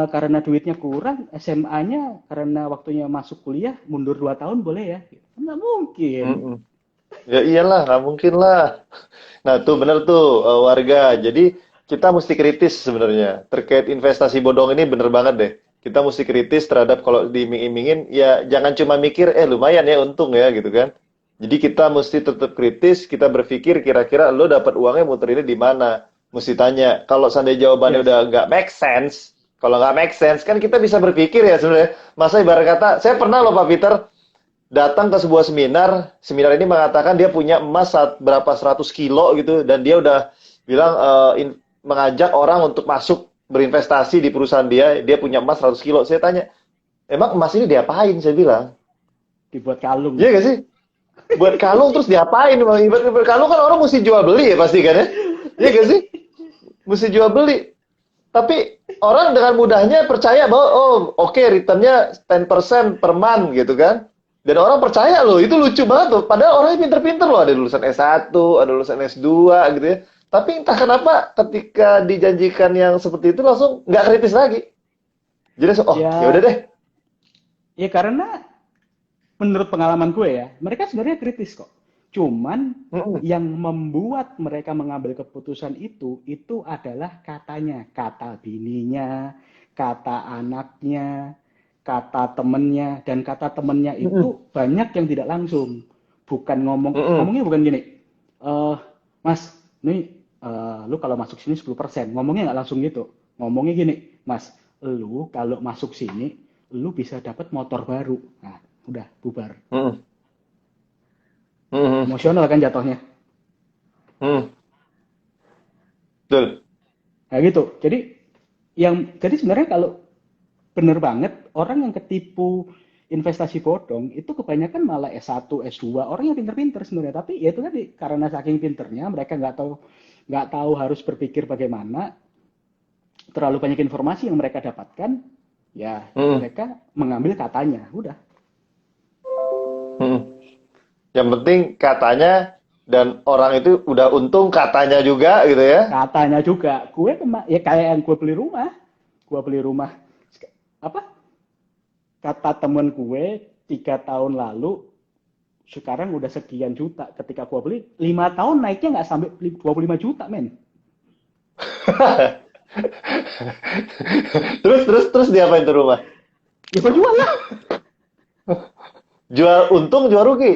karena duitnya kurang, SMA-nya karena waktunya masuk kuliah mundur 2 tahun boleh ya? Nggak mungkin. mm-mm. Ya iyalah, nggak mungkin lah. Nah, tuh bener tuh warga. Jadi kita mesti kritis sebenarnya terkait investasi bodong ini bener banget deh. Kita mesti kritis terhadap kalau diiming-imingin ya jangan cuma mikir lumayan ya untung ya gitu kan. Jadi kita mesti tetap kritis, kita berpikir kira-kira lo dapat uangnya muterinnya di mana. Mesti tanya. Kalau seandainya jawabannya udah Yes. nggak make sense, kalau nggak make sense kan kita bisa berpikir ya sebenarnya. Masa ibarat kata, saya pernah loh Pak Peter datang ke sebuah seminar. Seminar ini mengatakan dia punya emas berapa 100 kilo gitu dan dia udah bilang mengajak orang untuk masuk berinvestasi di perusahaan dia. Dia punya emas 100 kilo. Saya tanya, emang emas ini diapain? Saya bilang, Dibuat kalung. iya gak sih? Buat kalung terus diapain? Buat kalung kan orang mesti jual beli ya pasti kan ya? Iya gak sih? Mesti jual beli. Tapi orang dengan mudahnya percaya bahwa oh oke returnnya 10% per month gitu kan. Dan orang percaya loh, itu lucu banget loh. Padahal orangnya pinter-pinter loh, ada lulusan S1, ada lulusan S2 gitu ya. Tapi entah kenapa ketika dijanjikan yang seperti itu langsung nggak kritis lagi. Jadi langsung, oh ya udah Ya, deh. ya karena menurut pengalaman gue ya, mereka sebenarnya kritis kok. Cuman Mm-mm. yang membuat mereka mengambil keputusan itu adalah katanya, kata bininya, kata anaknya, kata temennya, dan kata temennya Mm-mm. itu banyak yang tidak langsung. Mm-mm. Ngomongnya bukan gini, eh Mas, nih lu kalau masuk sini 10%, ngomongnya nggak langsung gitu. Ngomongnya gini, Mas, lu kalau masuk sini, lu bisa dapat motor baru. Nah, udah bubar. Mm-mm. Mm-mm. Emosional kan jatuhnya. Mm-mm. Betul. Nah gitu. Jadi sebenarnya kalau bener banget orang yang ketipu investasi bodong itu kebanyakan malah S1, S2, orang yang pinter-pinter sebenarnya. Tapi ya itu tadi karena saking pinternya mereka nggak tahu harus berpikir bagaimana, terlalu banyak informasi yang mereka dapatkan, ya Mm-mm. mereka mengambil katanya. Udah. Mm-mm. Yang penting katanya dan orang itu udah untung katanya juga gitu ya. Katanya juga, ya kayak yang gue beli rumah apa kata temen gue 3 tahun lalu sekarang udah sekian juta. Ketika gue beli 5 tahun naiknya nggak sampai 25 juta men. Terus diapain tuh rumah? Ya gue jual lah. Jual untung, jual rugi.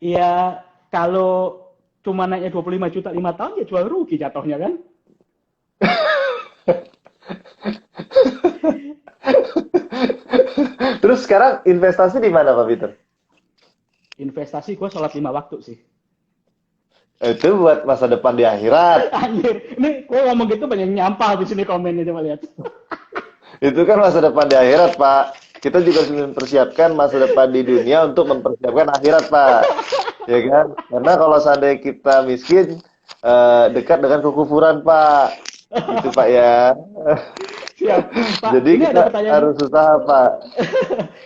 Iya, kalau cuma naiknya 25 juta 5 tahun ya jual rugi jatuhnya kan. Terus sekarang investasi di mana Pak Peter? Investasi gue sholat 5 waktu sih. Itu buat masa depan di akhirat. Anjir, ini gue ngomong gitu banyak nyampah di sini komennya coba lihat. Itu kan masa depan di akhirat, Pak. Kita juga harus mempersiapkan masa depan di dunia untuk mempersiapkan akhirat, Pak. Ya kan? Karena kalau seandainya kita miskin, dekat dengan kekufuran, Pak. Gitu, Pak ya. Siap. Pak, Jadi ini ada kita pertanyaan. harus usaha, Pak.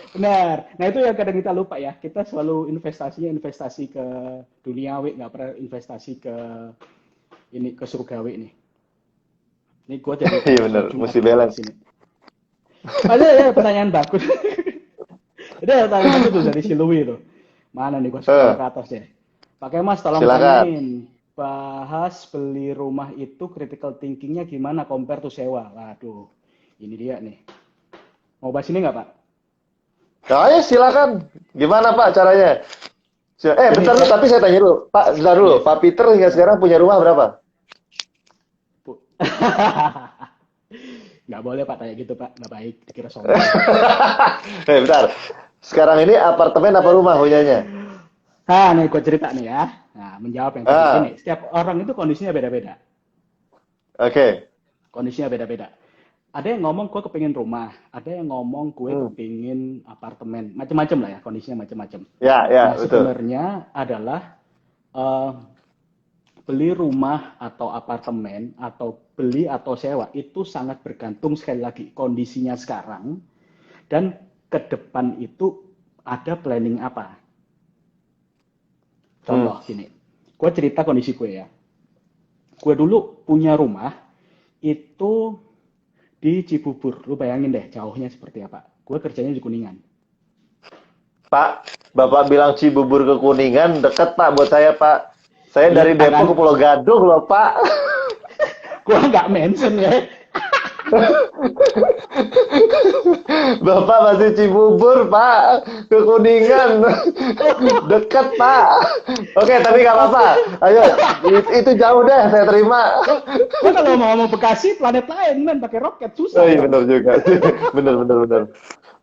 Benar. Nah itu yang kadang kita lupa ya. Kita selalu investasinya investasi ke duniawi, nggak pernah investasi ke ini ke surgawi nih. Ini gue jadi Iya kayak benar, sholat Jumat mesti nih di balance. sini. Ada ya pertanyaan bagus. Ada pertanyaan bagus tuh dari si Louis tuh. Mana nih gue scroll Eh, ke atas deh. Pakai Mas tolong silakan. tanyain. Bahas beli rumah itu critical thinkingnya gimana compare to sewa. Waduh, ini dia nih. Mau bahas ini nggak Pak? Ya, silakan. Gimana, Pak, caranya? Gini, Bentar dulu, tapi saya tanya dulu. Pak, bentar dulu. yes. Pak Peter hingga sekarang punya rumah berapa? Nggak boleh Pak tanya gitu Pak, nggak baik, dikira sombong. Bentar. Sekarang ini apartemen apa rumah punyanya? Nah, nih gue cerita nih ya. Nah, menjawab yang tadi. Gini, Ah, setiap orang itu kondisinya beda-beda. oke. Kondisinya beda-beda. Ada yang ngomong gue kepingin rumah, ada yang ngomong gue Hmm. kepingin apartemen, macam-macam lah ya, kondisinya macam-macam. Ya, ya, Nah, betul. sebenarnya adalah eh, beli rumah atau apartemen atau beli atau sewa itu sangat bergantung sekali lagi kondisinya sekarang dan ke depan itu ada planning apa. Hmm. Contoh gini, gue cerita kondisi gue ya. Gue dulu punya rumah itu di Cibubur. Lu bayangin deh jauhnya seperti apa. Gue kerjanya di Kuningan. Pak, Bapak bilang Cibubur ke Kuningan, deket Pak buat saya Pak. Saya Iya dari kan? Depok ke Pulau Gadung loh Pak. Gue nggak mention ya. Bapak masih Cibubur Pak, ke Kuningan. Deket Pak. Oke, tapi nggak apa-apa. Ayo, itu jauh deh, saya terima. Gue kalau mau ngomong Bekasi, planet lain men, pakai roket Oh susah iya dong. benar juga. Benar, benar, benar.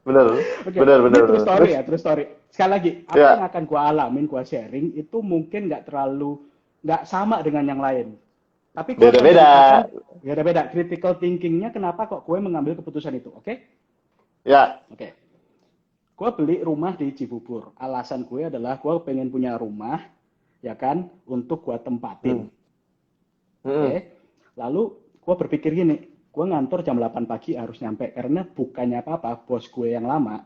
Benar, Oke, benar, ini benar, true benar. story Terus, ya, true story. Sekali lagi, apa yang ya, akan gue alamin, gue sharing, itu mungkin nggak sama dengan yang lain. Tapi gue akan ceritakan, beda-beda. beda-beda. Critical thinkingnya, kenapa kok gue mengambil keputusan itu, oke? Ya. Oke. Gue beli rumah di Cibubur. Alasan gue adalah gue pengen punya rumah, ya kan, untuk gue tempatin. Hmm. Oke. Hmm. Lalu gue berpikir gini, gue ngantor jam 8 pagi harus nyampe. Karena bukannya apa-apa, bos gue yang lama,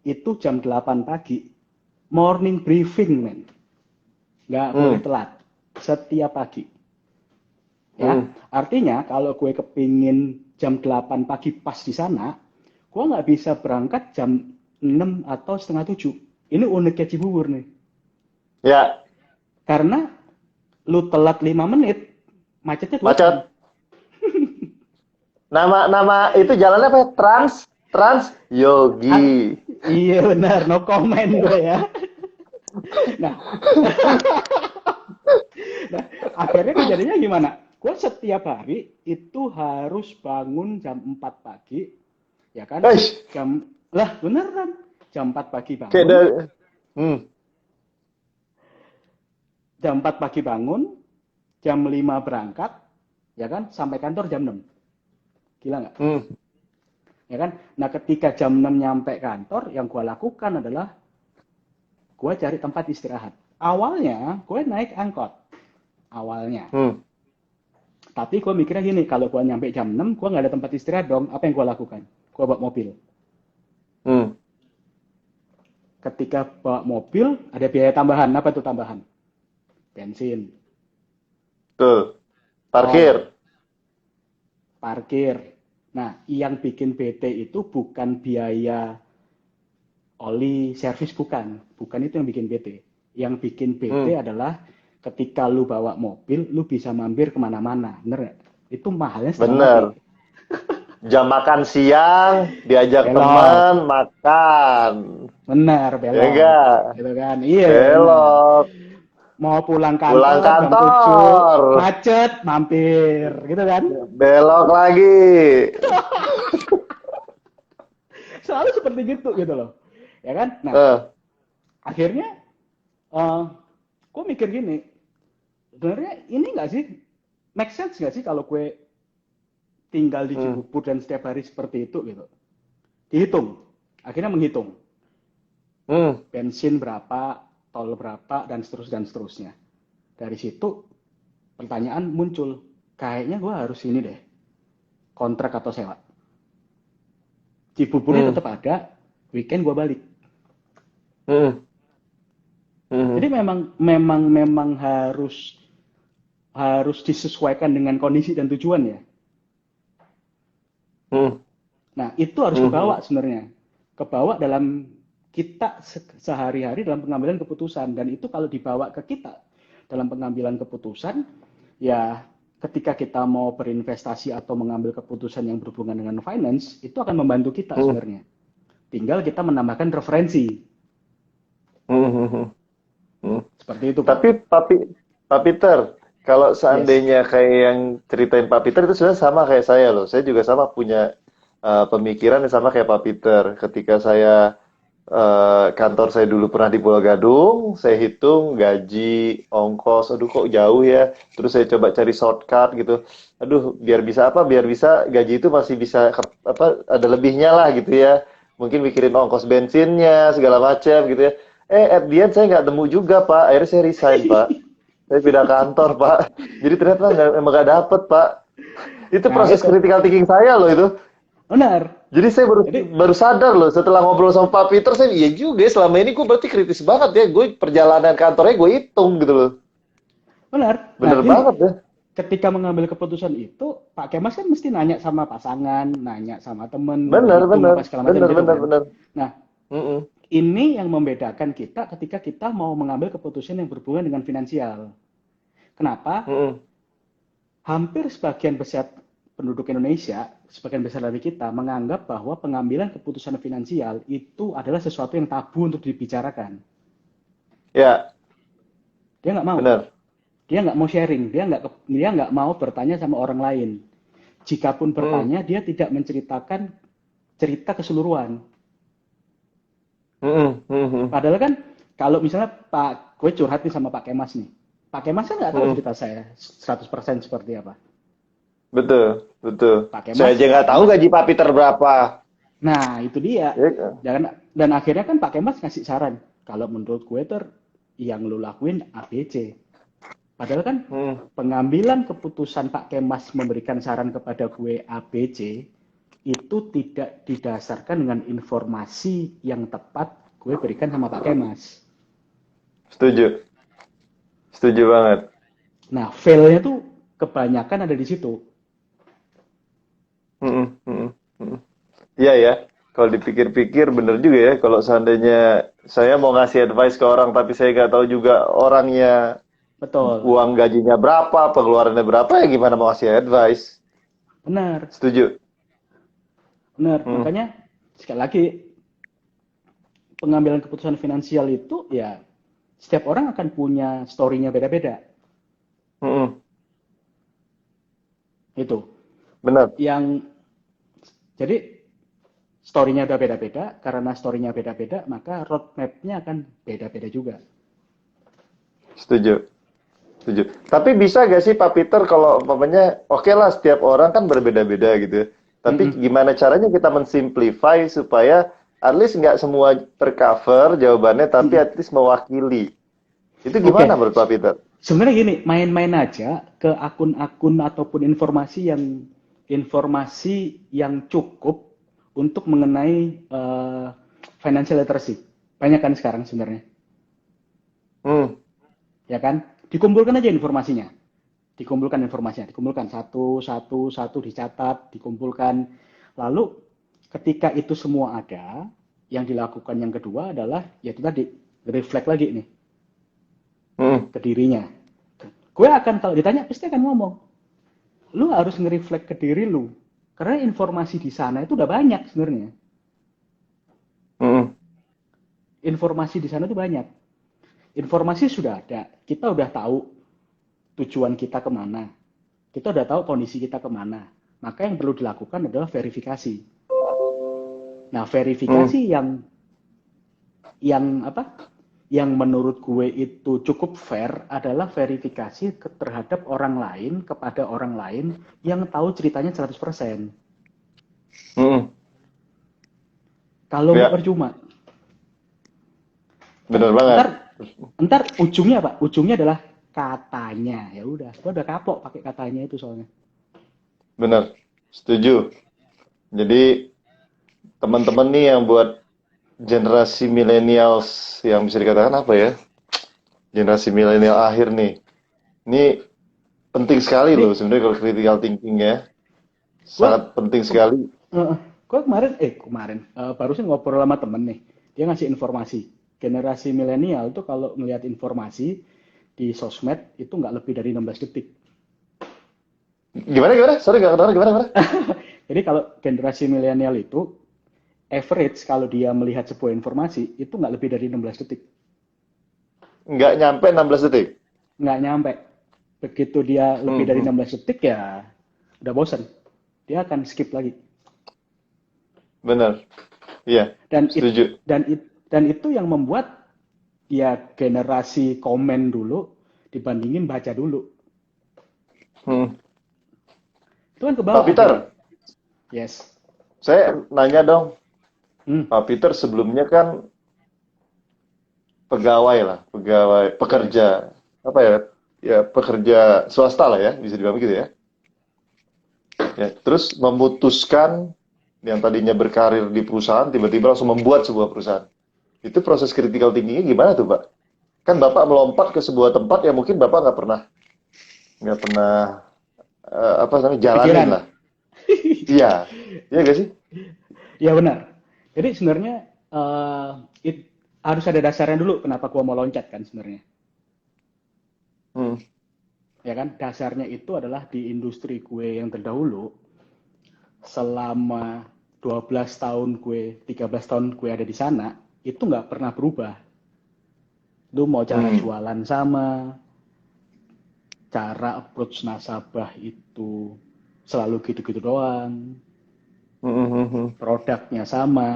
itu jam 8 pagi, morning briefing, men. Nggak boleh Hmm. telat. Setiap pagi. Ya, Hmm. artinya kalau gue kepingin jam 8 pagi pas di sana, gue nggak bisa berangkat jam 6 atau setengah 7. Ini uniknya Cibubur nih. Ya, Karena lu telat 5 menit, macetnya 2 jam. macet. Nama itu jalannya apa? Trans Ah, Yogi. iya benar, no comment gue ya. Nah, nah, akhirnya kejadiannya gimana? Gue setiap hari itu harus bangun jam 4 pagi, ya kan? Eish, Lah beneran, jam 4 pagi kayak bangun, dari, hmm, jam 4 pagi bangun, jam 5 berangkat, ya kan? Sampai kantor jam 6. Gila nggak? hmm, Ya kan? Nah ketika jam 6 nyampe kantor, yang gue lakukan adalah gue cari tempat istirahat. Awalnya gue naik angkot, awalnya. hmm, Tapi gue mikirnya gini, kalau gue nyampe jam 6, gue nggak ada tempat istirahat dong. Apa yang gue lakukan? Gue bawa mobil. hmm, Ketika bawa mobil, ada biaya tambahan. Apa itu tambahan? Bensin, tuh, tol, parkir. parkir. Nah, yang bikin bete itu bukan biaya oli servis, bukan. Bukan itu yang bikin bete. Yang bikin bete Hmm, adalah ketika lu bawa mobil, lu bisa mampir kemana-mana. Bener nggak? Itu mahalnya setengah mati. bener. Jam makan siang, diajak Belum. teman, makan. Benar, Ya belok. enggak, Gitu kan. Iya, benar. belok, Mau pulang pulang kantor jam 7 kantor, macet, mampir, gitu kan. belok lagi. Selalu seperti gitu loh. Ya kan? Nah, Eh, akhirnya gue mikir gini, sebenarnya ini nggak sih, make sense nggak sih kalau gue tinggal di hmm, Cibubur dan setiap hari seperti itu gitu. Dihitung, akhirnya menghitung hmm, bensin berapa, tol berapa, dan seterusnya. Dari situ pertanyaan muncul, kayaknya gue harus ini deh, kontrak atau sewa. Cibuburnya hmm, tetap ada, weekend gue balik. hmm, Jadi hmm, memang harus harus disesuaikan dengan kondisi dan tujuan ya. hmm, Nah, itu harus hmm, hmm, kebawa sebenarnya. Kebawa dalam kita sehari-hari dalam pengambilan keputusan. Dan itu kalau dibawa ke kita dalam pengambilan keputusan, ya ketika kita mau berinvestasi atau mengambil keputusan yang berhubungan dengan finance, itu akan membantu kita hmm, sebenarnya. Tinggal kita menambahkan referensi. hmm, hmm, hmm, hmm. Seperti itu, Pak. Tapi Pak Peter, kalau Yes. seandainya kayak yang ceritain Pak Peter itu sebenarnya sama kayak saya loh. Saya juga sama punya pemikiran yang sama kayak Pak Peter. Ketika saya kantor saya dulu pernah di Pulau Gadung, saya hitung gaji, ongkos, aduh kok jauh ya. Terus saya coba cari shortcut gitu. Aduh, biar bisa apa? Biar bisa gaji itu masih bisa apa? Ada lebihnya lah gitu ya. Mungkin mikirin ongkos bensinnya segala macam gitu ya. At the end saya nggak nemu juga Pak. Akhirnya saya resign Pak. Saya pindah kantor Pak. Jadi ternyata emang nggak dapet Pak. Itu Nah, proses itu. critical thinking saya loh itu. Benar. Jadi saya baru Jadi, baru sadar loh setelah ngobrol sama Pak Peter, saya iya juga ya, selama ini gue berarti kritis banget ya. Gue perjalanan kantornya gue hitung gitu loh. benar. Nah, Bener gini, banget ya. ketika mengambil keputusan itu, Pak Kemas kan mesti nanya sama pasangan, nanya sama temen, Bener, berhitung bener, apa segala macam bener, gitu bener, kan. bener. Nah, Mm-mm, ini yang membedakan kita ketika kita mau mengambil keputusan yang berhubungan dengan finansial. Kenapa? mm-mm, Hampir sebagian besar penduduk Indonesia, sebagian besar dari kita, menganggap bahwa pengambilan keputusan finansial itu adalah sesuatu yang tabu untuk dibicarakan. ya, Dia nggak mau. bener. Dia nggak mau sharing. Dia nggak mau bertanya sama orang lain. Jikapun Mm, bertanya, dia tidak menceritakan cerita keseluruhan. mm-mm, mm-mm, Padahal kan kalau misalnya gue curhat nih sama Pak Kemas nih. Pak Kemas kan nggak tahu mm-mm. cerita saya 100% seperti apa. Betul, betul. Pak Saya Kemas, aja Pak nggak tahu Kemas. gaji Pak Peter berapa. Nah, itu dia. Ya kan? Dan akhirnya kan Pak Kemas ngasih saran. Kalau menurut gue yang lu lakuin ABC. Padahal kan Mm, pengambilan keputusan Pak Kemas memberikan saran kepada gue ABC itu tidak didasarkan dengan informasi yang tepat gue berikan sama Pak Kemas. setuju, setuju banget. Nah, fail-nya tuh kebanyakan ada di situ. Mm-mm, mm-mm, mm-mm. Iya ya, kalau dipikir-pikir bener juga ya. Kalau seandainya saya mau ngasih advice ke orang, tapi saya nggak tahu juga orangnya Betul, uang gajinya berapa, pengeluarannya berapa, ya gimana mau ngasih advice? benar, Setuju. benar. Hmm, Makanya sekali lagi pengambilan keputusan finansial itu ya setiap orang akan punya story-nya beda-beda. hmm, Itu. benar. Yang jadi story-nya udah beda-beda, karena story-nya beda-beda, maka roadmap-nya akan beda-beda juga. Setuju, setuju. Tapi bisa gak sih Pak Peter kalau umpamanya, oke lah setiap orang kan berbeda-beda gitu ya. Tapi Mm-mm. gimana caranya kita mensimplify supaya at least nggak semua tercover jawabannya, tapi Mm-mm. at least mewakili. Itu Oke, gimana menurut Pak Peter? sebenarnya gini, main-main aja ke akun-akun ataupun informasi yang cukup untuk mengenai financial literacy. Banyak kan sekarang sebenarnya, Hmm, ya kan? Dikumpulkan informasinya, satu, satu, satu dicatat, dikumpulkan. Lalu ketika itu semua ada, yang dilakukan yang kedua adalah yaitu tadi reflect lagi nih hmm, ke dirinya. Gue akan kalau ditanya pasti akan ngomong, lu harus nge-reflect ke diri lu. Karena informasi di sana itu udah banyak sebenarnya. hmm, informasi di sana tuh banyak. Informasi sudah ada, kita udah tahu tujuan kita kemana, kita udah tahu kondisi kita kemana. Maka yang perlu dilakukan adalah verifikasi. Nah, Hmm. verifikasi yang apa? Yang menurut gue itu cukup fair adalah verifikasi terhadap orang lain kepada orang lain yang tahu ceritanya 100%. Hmm. Kalau nggak Ya, percuma. benar banget. Ntar ntar ujungnya apa? Ujungnya adalah katanya. Ya udah, gue udah kapok pakai katanya itu soalnya. Benar. Setuju. Jadi teman-teman nih yang buat generasi millennials yang bisa dikatakan apa ya? Generasi milenial akhir nih. Ini penting sekali Ini loh sebenarnya kalau critical thinking ya. gue Sangat penting sekali. gue kemarin barusan ngobrol sama temen nih. Dia ngasih informasi. Generasi milenial tuh kalau ngelihat informasi di sosmed itu nggak lebih dari 16 detik. Gimana gimana? Sorry nggak kedengar gimana gimana? Jadi kalau generasi milenial itu average kalau dia melihat sebuah informasi itu nggak lebih dari 16 detik. Nggak nyampe 16 detik. Nggak nyampe. Begitu dia lebih Hmm, dari hmm. 16 detik ya udah bosen. Dia akan skip lagi. Benar. Iya, Dan it, setuju. dan itu yang membuat ya generasi komen dulu dibandingin baca dulu. Hmm. Itu kan ke Pak bawah akhirnya. Peter, Yes. saya nanya dong. Hmm, Pak Peter sebelumnya kan pegawai lah, pegawai yes. pekerja apa ya? Ya pekerja swasta lah ya, bisa dibilang gitu ya. Ya, terus memutuskan yang tadinya berkarir di perusahaan tiba-tiba langsung membuat sebuah perusahaan. Itu proses critical thinking-nya gimana tuh, Pak? Kan Bapak melompat ke sebuah tempat yang mungkin Bapak nggak pernah apa namanya jalanin Kepikiran. lah. Iya, iya gak sih? Ya benar. Jadi sebenarnya uh, harus ada dasarnya dulu kenapa gua mau loncat kan sebenarnya. Hmm, Ya kan? Dasarnya itu adalah di industri gue yang terdahulu selama 12 tahun gue, 13 tahun gue ada di sana, itu nggak pernah berubah. Lu mau cara hmm, jualan sama, cara approach nasabah itu selalu gitu-gitu doang, hmm, hmm, hmm, produknya sama.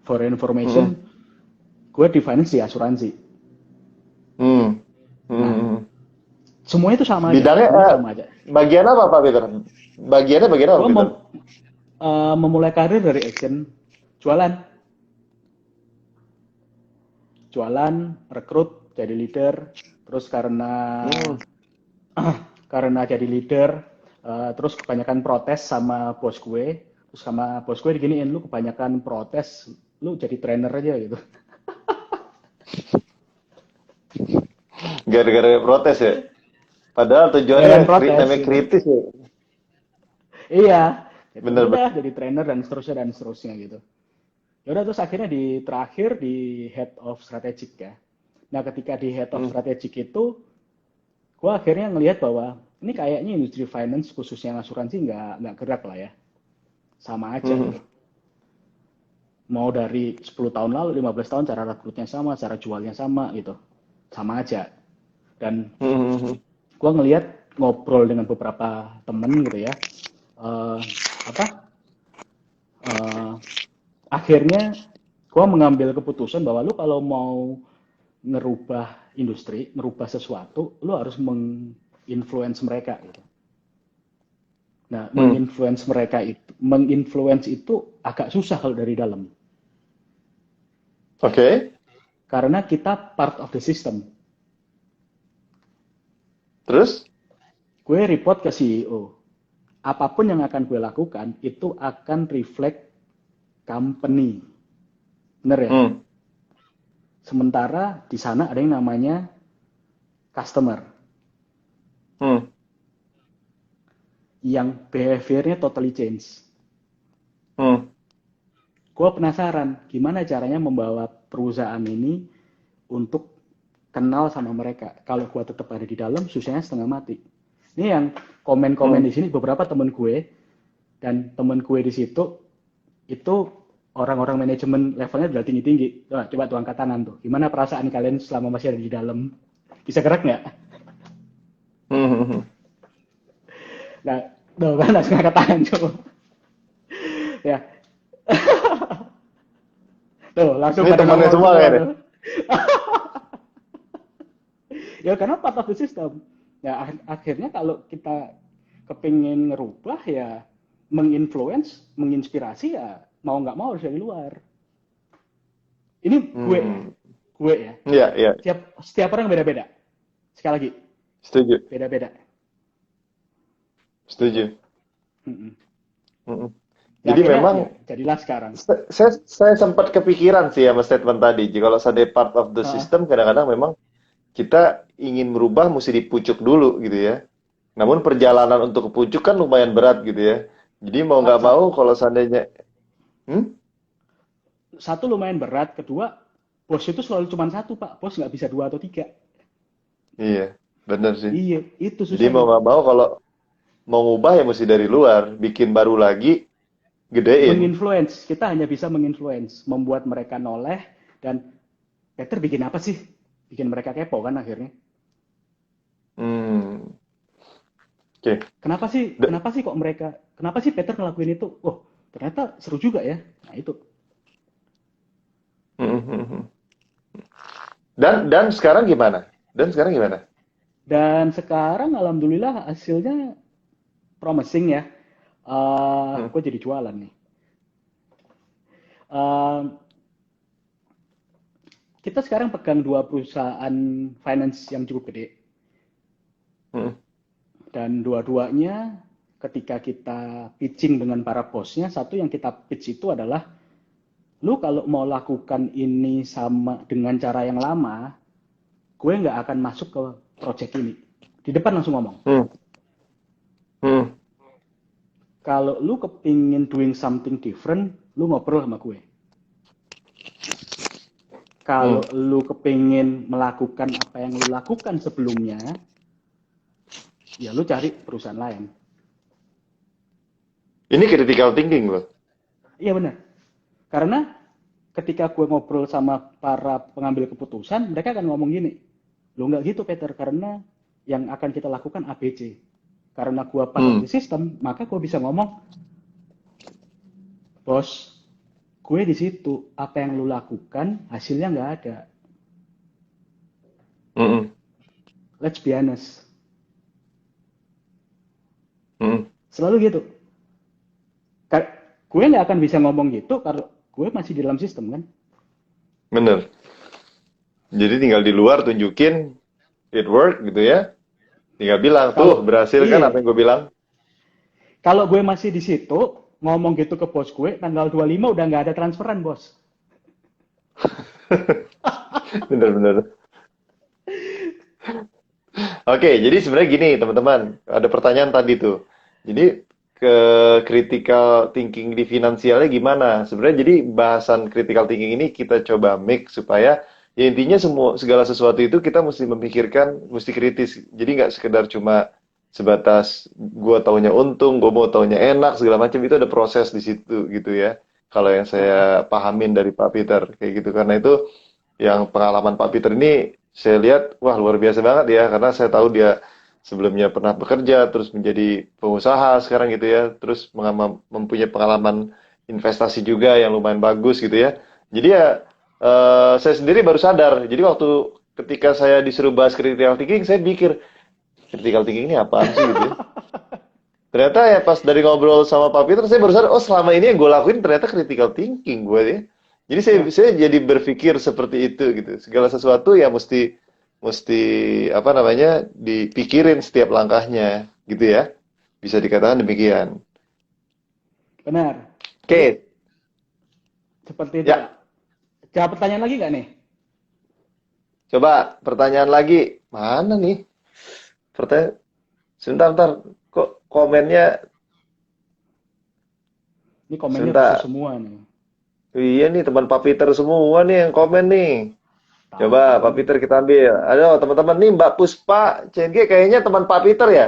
For hmm, information, gue di finance di asuransi. hmm, hmm, Nah, hmm. semuanya itu sama aja, Bidangnya semuanya sama aja. bagian apa Pak Peter? Bagiannya bagian apa Gue Peter? memulai karir dari action, jualan, rekrut, jadi leader, terus Hmm, karena jadi leader, terus kebanyakan protes sama bos gue, terus sama bos gue diginiin, lu kebanyakan protes, lu jadi trainer aja gitu. gara-gara protes ya. Padahal Kebanyakan tujuannya protes namanya gitu. kritis ya. Iya, gitu. Ya Bener-bener. udah jadi trainer dan seterusnya gitu. Ya udah terus akhirnya di terakhir di head of strategic ya. Nah, ketika di head of Hmm, strategic itu, gue akhirnya ngelihat bahwa ini kayaknya industri finance khususnya asuransi nggak gerak lah ya, sama aja hmm, gitu. Mau dari 10 tahun lalu, 15 tahun cara rekrutnya sama, cara jualnya sama gitu, sama aja. Dan hmm, hmm, gue ngelihat ngobrol dengan beberapa temen gitu ya, uh, apa uh, akhirnya gue mengambil keputusan bahwa lu kalau mau ngerubah industri, ngerubah sesuatu, lu harus menginfluence mereka gitu. Nah, hmm. menginfluence itu agak susah kalau dari dalam. Oke. Karena kita part of the system. Terus? Gue report ke CEO. Apapun yang akan gue lakukan, itu akan reflect company. Bener ya? Hmm, Sementara di sana ada yang namanya customer. hmm, Yang behaviornya totally change. hmm, Gue penasaran gimana caranya membawa perusahaan ini untuk kenal sama mereka. Kalau gue tetap ada di dalam, susahnya setengah mati. Ini yang komen-komen hmm, di sini beberapa temen gue dan temen gue di situ itu orang-orang manajemen levelnya udah tinggi-tinggi. Coba tuh angkat tangan tuh. Gimana perasaan kalian selama masih ada di dalam? Bisa gerak nggak? Hmm. Nah, tuh kan langsung angkat tangan coba. Ya, tuh langsung Ini pada temannya ngomong semua semua kayaknya. tuh. Ya karena part of the system. Ya akhirnya kalau kita kepingin ngerubah ya menginfluence, menginspirasi ya mau nggak mau harus dari luar. Ini Hmm. gue ya. Iya, iya, Setiap orang beda-beda. Sekali lagi, setuju, beda-beda. setuju. Mm-mm. Mm-mm. Ya Jadi akhirnya ya memang jadilah sekarang. saya sempat kepikiran sih sama statement tadi. Jadi kalau seandainya part of the Heeh. system, kadang-kadang memang kita ingin merubah mesti dipucuk dulu gitu ya. Namun perjalanan untuk ke pucuk kan lumayan berat gitu ya. Jadi mau nggak mau kalau seandainya, hmm? Satu lumayan berat, kedua bos itu selalu cuma satu pak, bos nggak bisa dua atau tiga. Iya, bener sih. Iya, itu Jadi mau susahnya. nggak mau kalau mau ngubah ya mesti dari luar, bikin baru lagi, gedein. Menginfluence, kita hanya bisa menginfluence, membuat mereka noleh, dan Peter bikin apa sih? Bikin mereka kepo kan akhirnya. Hmm, oke. Da- Kenapa sih kok mereka, kenapa sih Peter ngelakuin itu? Oh, ternyata seru juga ya. Nah itu. Hmm, hmm, hmm. Dan sekarang gimana? Dan sekarang gimana? Dan sekarang alhamdulillah hasilnya promising ya. Hmm, Gue jadi jualan nih. Uh, kita sekarang pegang dua perusahaan finance yang cukup gede. hmm, Dan dua-duanya ketika kita pitching dengan para bosnya, satu yang kita pitch itu adalah, lu kalau mau lakukan ini sama dengan cara yang lama, gue nggak akan masuk ke project ini. Di depan langsung ngomong. hmm, hmm, Kalau lu kepingin doing something different, lu ngobrol sama gue. hmm. Kalau lu kepingin melakukan apa yang lu lakukan sebelumnya, ya lu cari perusahaan lain. Ini critical thinking loh. Iya benar. Karena ketika gue ngobrol sama para pengambil keputusan, mereka akan ngomong gini, lo nggak gitu Peter, karena yang akan kita lakukan ABC. Karena gue part of Hmm, the system, maka gue bisa ngomong, bos, gue di situ, apa yang lo lakukan, hasilnya nggak ada. hmm, hmm, Let's be honest. hmm. Selalu gitu. Gue nggak akan bisa ngomong gitu kalau gue masih di dalam sistem kan. Bener. Jadi tinggal di luar tunjukin it work gitu ya. Tinggal bilang, tuh Kalau berhasil kan apa iya, yang gue bilang? kalau gue masih di situ, ngomong gitu ke bos gue, tanggal 25 udah nggak ada transferan bos. Bener-bener. Oke, jadi sebenarnya gini teman-teman, ada pertanyaan tadi tuh. Jadi ke critical thinking di finansialnya gimana? Sebenarnya jadi bahasan critical thinking ini kita coba mix supaya ya intinya semua segala sesuatu itu kita mesti memikirkan, mesti kritis. Jadi nggak sekedar cuma sebatas gua taunya untung, gua mau taunya enak segala macam itu ada proses di situ gitu ya. Kalau yang saya pahamin dari Pak Peter kayak gitu karena itu yang pengalaman Pak Peter ini saya lihat wah luar biasa banget ya karena saya tahu dia sebelumnya pernah bekerja terus menjadi pengusaha sekarang gitu ya terus mempunyai pengalaman investasi juga yang lumayan bagus gitu ya jadi ya saya sendiri baru sadar jadi waktu ketika saya disuruh bahas critical thinking saya pikir critical thinking ini apaan sih gitu ya ternyata ya pas dari ngobrol sama Pak Peter saya baru sadar oh selama ini yang gue lakuin ternyata critical thinking gue ya jadi Ya, saya jadi berpikir seperti itu gitu segala sesuatu ya mesti mesti apa namanya dipikirin setiap langkahnya gitu ya bisa dikatakan demikian benar. Jadi oke seperti itu ya Pak. Jawab pertanyaan lagi nggak nih? coba pertanyaan lagi mana nih pertanyaan sebentar kok komennya Ini komennya rusuh sebentar semua nih. iya nih teman Pak Peter semua nih yang komen nih coba Pak Tahu. Peter kita ambil aduh teman-teman nih Mbak Puspa CNG kayaknya teman Pak Peter ya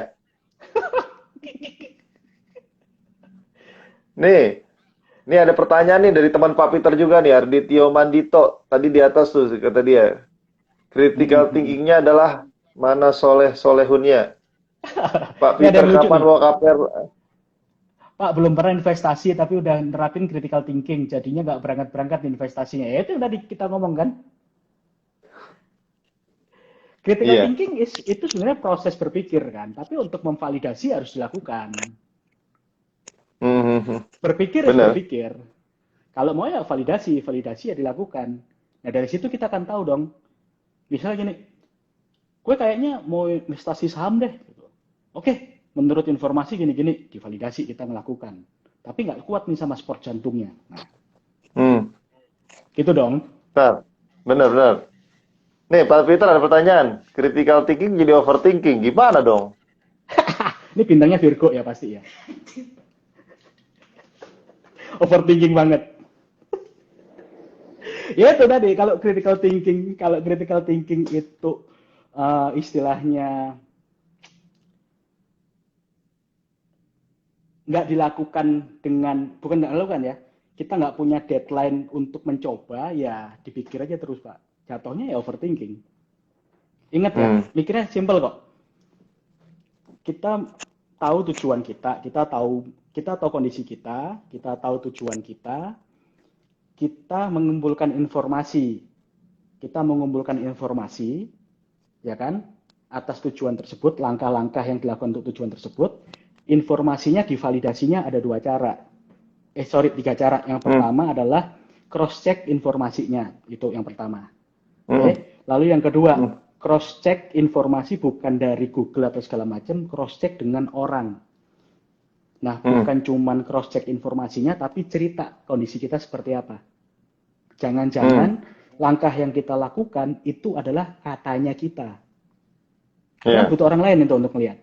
nih Ini ada pertanyaan nih dari teman Pak Peter juga nih, Ardityo Mandito. Tadi di atas tuh kata dia. Critical thinkingnya adalah mana soleh solehunnya. Pak Ini ada Peter yang lucu kapan nih. mau kaper? Pak belum pernah investasi tapi udah nerapin critical thinking, jadinya nggak berangkat-berangkat investasinya. Ya itu yang tadi kita ngomong kan. Critical Iya. thinking itu sebenarnya proses berpikir kan, tapi untuk memvalidasi harus dilakukan. Mhm. Berpikir harus Bener. berpikir. Kalau mau ya validasi, validasi ya dilakukan. Nah dari situ kita akan tahu dong. Misalnya gini, gue kayaknya mau investasi saham deh. Gitu. Oke, menurut informasi gini-gini, divalidasi kita melakukan. Tapi nggak kuat nih sama sport jantungnya. Nah, Hmm. gitu dong. Benar. Benar, benar. Nih, Pak Peter ada pertanyaan. Critical thinking jadi overthinking. Gimana dong? Ini bintangnya Virgo ya pasti ya. Overthinking banget. Ya itu tadi kalau critical thinking itu istilahnya nggak dilakukan bukan nggak dilakukan ya, kita nggak punya deadline untuk mencoba, ya dipikir aja terus Pak. Jatuhnya ya overthinking. Ingat ya, Hmm. mikirnya simple kok. Kita tahu tujuan kita tahu kondisi kita tahu tujuan kita mengumpulkan informasi, ya kan, atas tujuan tersebut, langkah-langkah yang dilakukan untuk tujuan tersebut, informasinya divalidasinya ada tiga cara. Yang Hmm. pertama adalah cross check informasinya, itu yang pertama. Hmm. Oke, lalu yang kedua, Hmm. cross check informasi bukan dari Google atau segala macam, cross check dengan orang. Nah, Hmm. bukan cuman cross check informasinya, tapi cerita kondisi kita seperti apa. Hmm. Jangan-jangan langkah yang kita lakukan itu adalah katanya kita. Kita kan Ya. butuh orang lain itu untuk melihat,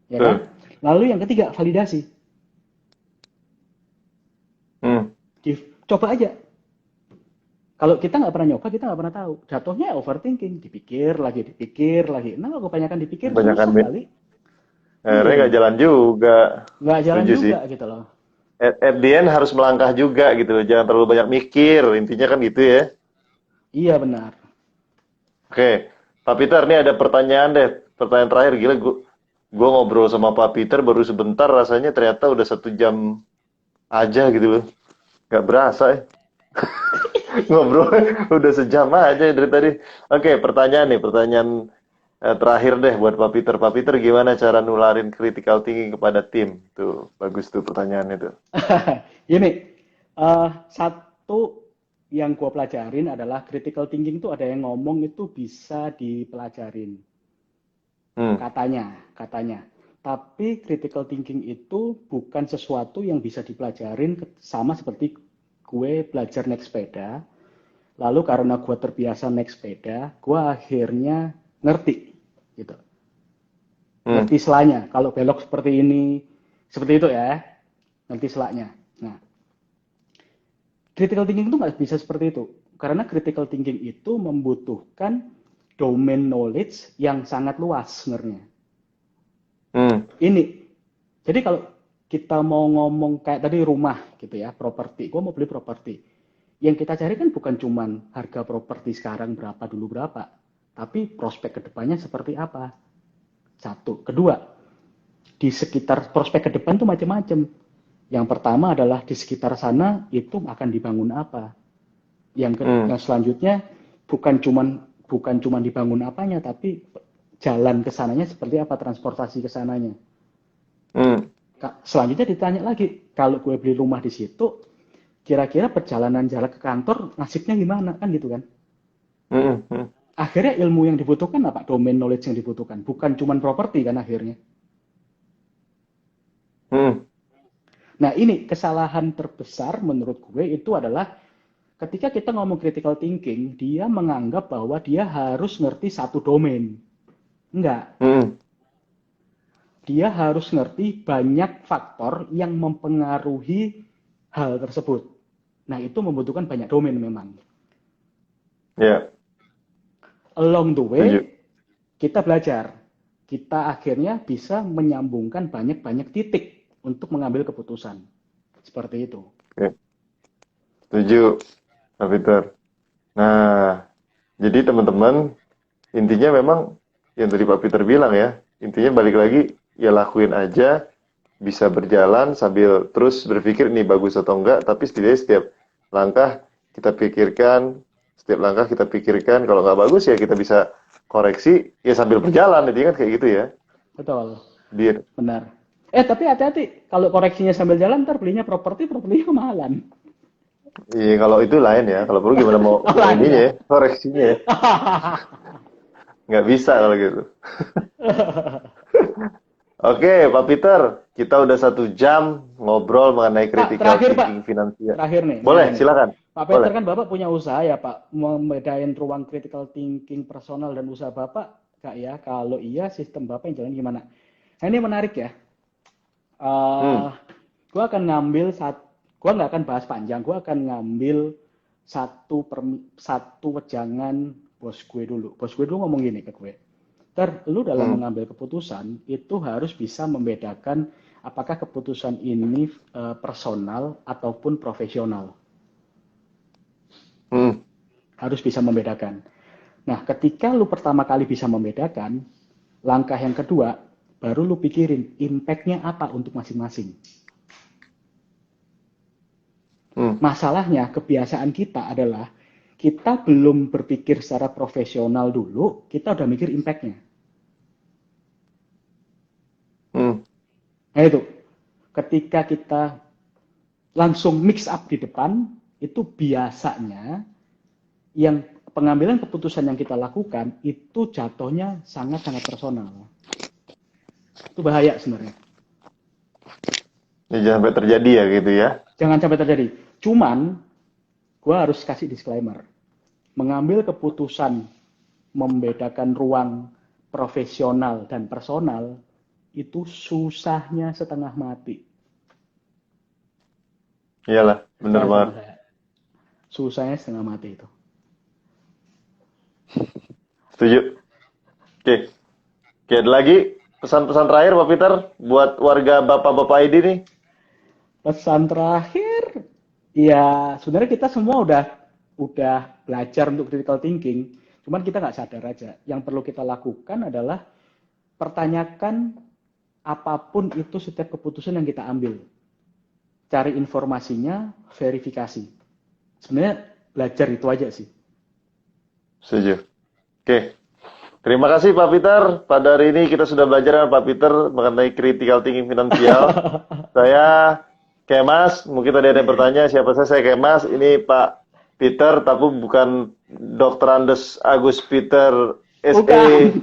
ya kan? Betul. Lalu yang ketiga, validasi. Hmm. Coba aja. Kalau kita nggak pernah nyoba, kita nggak pernah tahu. Jatuhnya overthinking, dipikir lagi. Nah, kalau kebanyakan dipikir Kebanyakan susah kali. akhirnya nggak Iya, jalan juga. nggak jalan Setuju sih. juga gitu loh. At the end harus melangkah juga gitu loh. Jangan terlalu banyak mikir. Intinya kan gitu ya. Iya benar. Oke, Pak Peter, ini ada pertanyaan deh. Pertanyaan terakhir, gila gue ngobrol sama Pak Peter baru sebentar, rasanya ternyata udah 1 jam aja gitu loh. Gak berasa ya. Ngobrol udah sejam aja dari tadi. Oke, pertanyaan nih, pertanyaan terakhir deh buat Pak Peter. Pak Peter, gimana cara nularin critical thinking kepada tim? Tuh, bagus tuh pertanyaannya tuh. Ini satu yang gue pelajarin adalah critical thinking itu ada yang ngomong itu bisa dipelajarin. Hmm. Katanya. Tapi critical thinking itu bukan sesuatu yang bisa dipelajarin sama seperti gue belajar naik sepeda. Lalu karena gue terbiasa naik sepeda, gue akhirnya ngerti gitu. Hmm. Ngerti selanya. Kalau belok seperti ini, seperti itu ya. Ngerti selanya. Nah, critical thinking itu nggak bisa seperti itu. Karena critical thinking itu membutuhkan domain knowledge yang sangat luas sebenarnya. Hmm. Ini, jadi kalau kita mau ngomong kayak tadi rumah gitu ya, properti, gue mau beli properti. Yang kita cari kan bukan cuman harga properti sekarang berapa, dulu berapa. Tapi prospek kedepannya seperti apa. Satu. Kedua, di sekitar prospek ke depan tuh macam-macam. Yang pertama adalah di sekitar sana itu akan dibangun apa. Hmm. Yang selanjutnya bukan cuman dibangun apanya, tapi jalan ke sananya seperti apa, transportasi ke sananya. Hmm. Selanjutnya ditanya lagi, kalau gue beli rumah di situ, kira-kira perjalanan jalan ke kantor nasibnya gimana kan gitu kan. Hmm. Hmm. Akhirnya ilmu yang dibutuhkan apa? Domain knowledge yang dibutuhkan. Bukan cuman properti kan akhirnya. Hmm. Nah ini kesalahan terbesar menurut gue itu adalah ketika kita ngomong critical thinking, dia menganggap bahwa dia harus ngerti satu domain. Enggak. Hmm. Dia harus ngerti banyak faktor yang mempengaruhi hal tersebut. Nah itu membutuhkan banyak domain memang. Ya, Along the way, setuju. kita belajar. Kita akhirnya bisa menyambungkan banyak-banyak titik untuk mengambil keputusan. Seperti itu. Oke, setuju, Pak Peter. Nah, jadi teman-teman, intinya memang yang tadi Pak Peter bilang ya, intinya balik lagi, ya lakuin aja, bisa berjalan sambil terus berpikir ini bagus atau enggak, tapi setidaknya langkah kita pikirkan, setiap langkah kita pikirkan, kalau nggak bagus ya kita bisa koreksi, ya sambil berjalan, jadi kan kayak gitu ya. Betul, Biar, benar. Tapi hati-hati, kalau koreksinya sambil jalan, ntar belinya propertinya kemahalan. iya kalau itu lain ya, kalau perlu gimana mau, Oh, mau lain ininya ya. ya, koreksinya ya, nggak bisa kalau gitu. Oke, Pak Peter, kita udah 1 jam ngobrol mengenai Pak, critical terakhir Pak, thinking finansial. terakhir nih, Boleh, nih. silakan. Pak Peter Boleh. kan Bapak punya usaha ya Pak, membedain ruang critical thinking personal dan usaha Bapak, Kak ya? Kalau iya, sistem Bapak yang jalan gimana? Nah ini menarik ya. Hmm, eh gue akan ngambil gue nggak akan bahas panjang, gue akan ngambil satu wejangan bos gue dulu. Bos gue dulu ngomong gini ke gue, lu dalam hmm, mengambil keputusan itu harus bisa membedakan apakah keputusan ini personal ataupun profesional. hmm. Harus bisa membedakan. Nah, ketika lu pertama kali bisa membedakan, langkah yang kedua, baru lu pikirin impact-nya apa untuk masing-masing. Hmm. Masalahnya, kebiasaan kita adalah kita belum berpikir secara profesional dulu, kita udah mikir impact-nya. Hmm. Nah itu, ketika kita langsung mix up di depan, itu biasanya yang pengambilan keputusan yang kita lakukan itu jatuhnya sangat-sangat personal. Itu bahaya sebenarnya. Ya, jangan sampai terjadi ya gitu ya. Jangan sampai terjadi. Cuman, gue harus kasih disclaimer. Mengambil keputusan membedakan ruang profesional dan personal itu susahnya setengah mati. Iyalah, bener Percaya banget. sama saya. Susahnya setengah mati itu. Setuju. Oke. Oke, ada lagi pesan-pesan terakhir Pak Peter buat warga Bapak-Bapak ID nih. Pesan terakhir, ya sebenarnya kita semua udah belajar untuk critical thinking, cuman kita nggak sadar aja. Yang perlu kita lakukan adalah pertanyakan apapun itu setiap keputusan yang kita ambil. Cari informasinya, verifikasi. Sebenarnya belajar itu aja sih. Setuju. Oke. Terima kasih Pak Peter. Pada hari ini kita sudah belajar dengan Pak Peter mengenai critical thinking finansial. Saya Kemas, mungkin tadi ada yang bertanya siapa saya Kemas. Ini Pak Peter, tapi bukan Dr. Andes Agus Peter SE Bukan.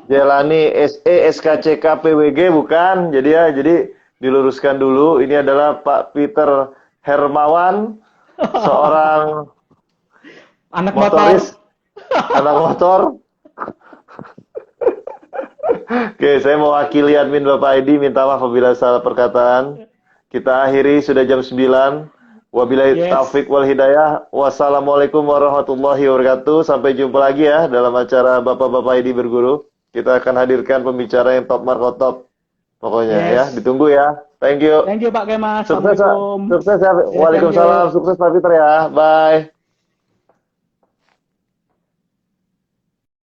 Jelani SE SKCK PWG bukan. Jadi diluruskan dulu. Ini adalah Pak Peter Hermawan, seorang Anak motoris, motor. anak motor. Oke, saya mewakili admin Bapak ID minta maaf apabila salah perkataan. Kita akhiri sudah jam 9. Wabillahi Yes. taufik wal hidayah. Wassalamualaikum warahmatullahi wabarakatuh. Sampai jumpa lagi ya dalam acara Bapak-Bapak ID berguru. Kita akan hadirkan pembicara yang top markot top. Pokoknya ya, Yes. ditunggu ya. Thank you. Thank you Pak Kemas. Sukses, Assalamualaikum. sukses ya. Yes, thank Waalaikumsalam. you. Sukses Pak Fitri ya. Bye.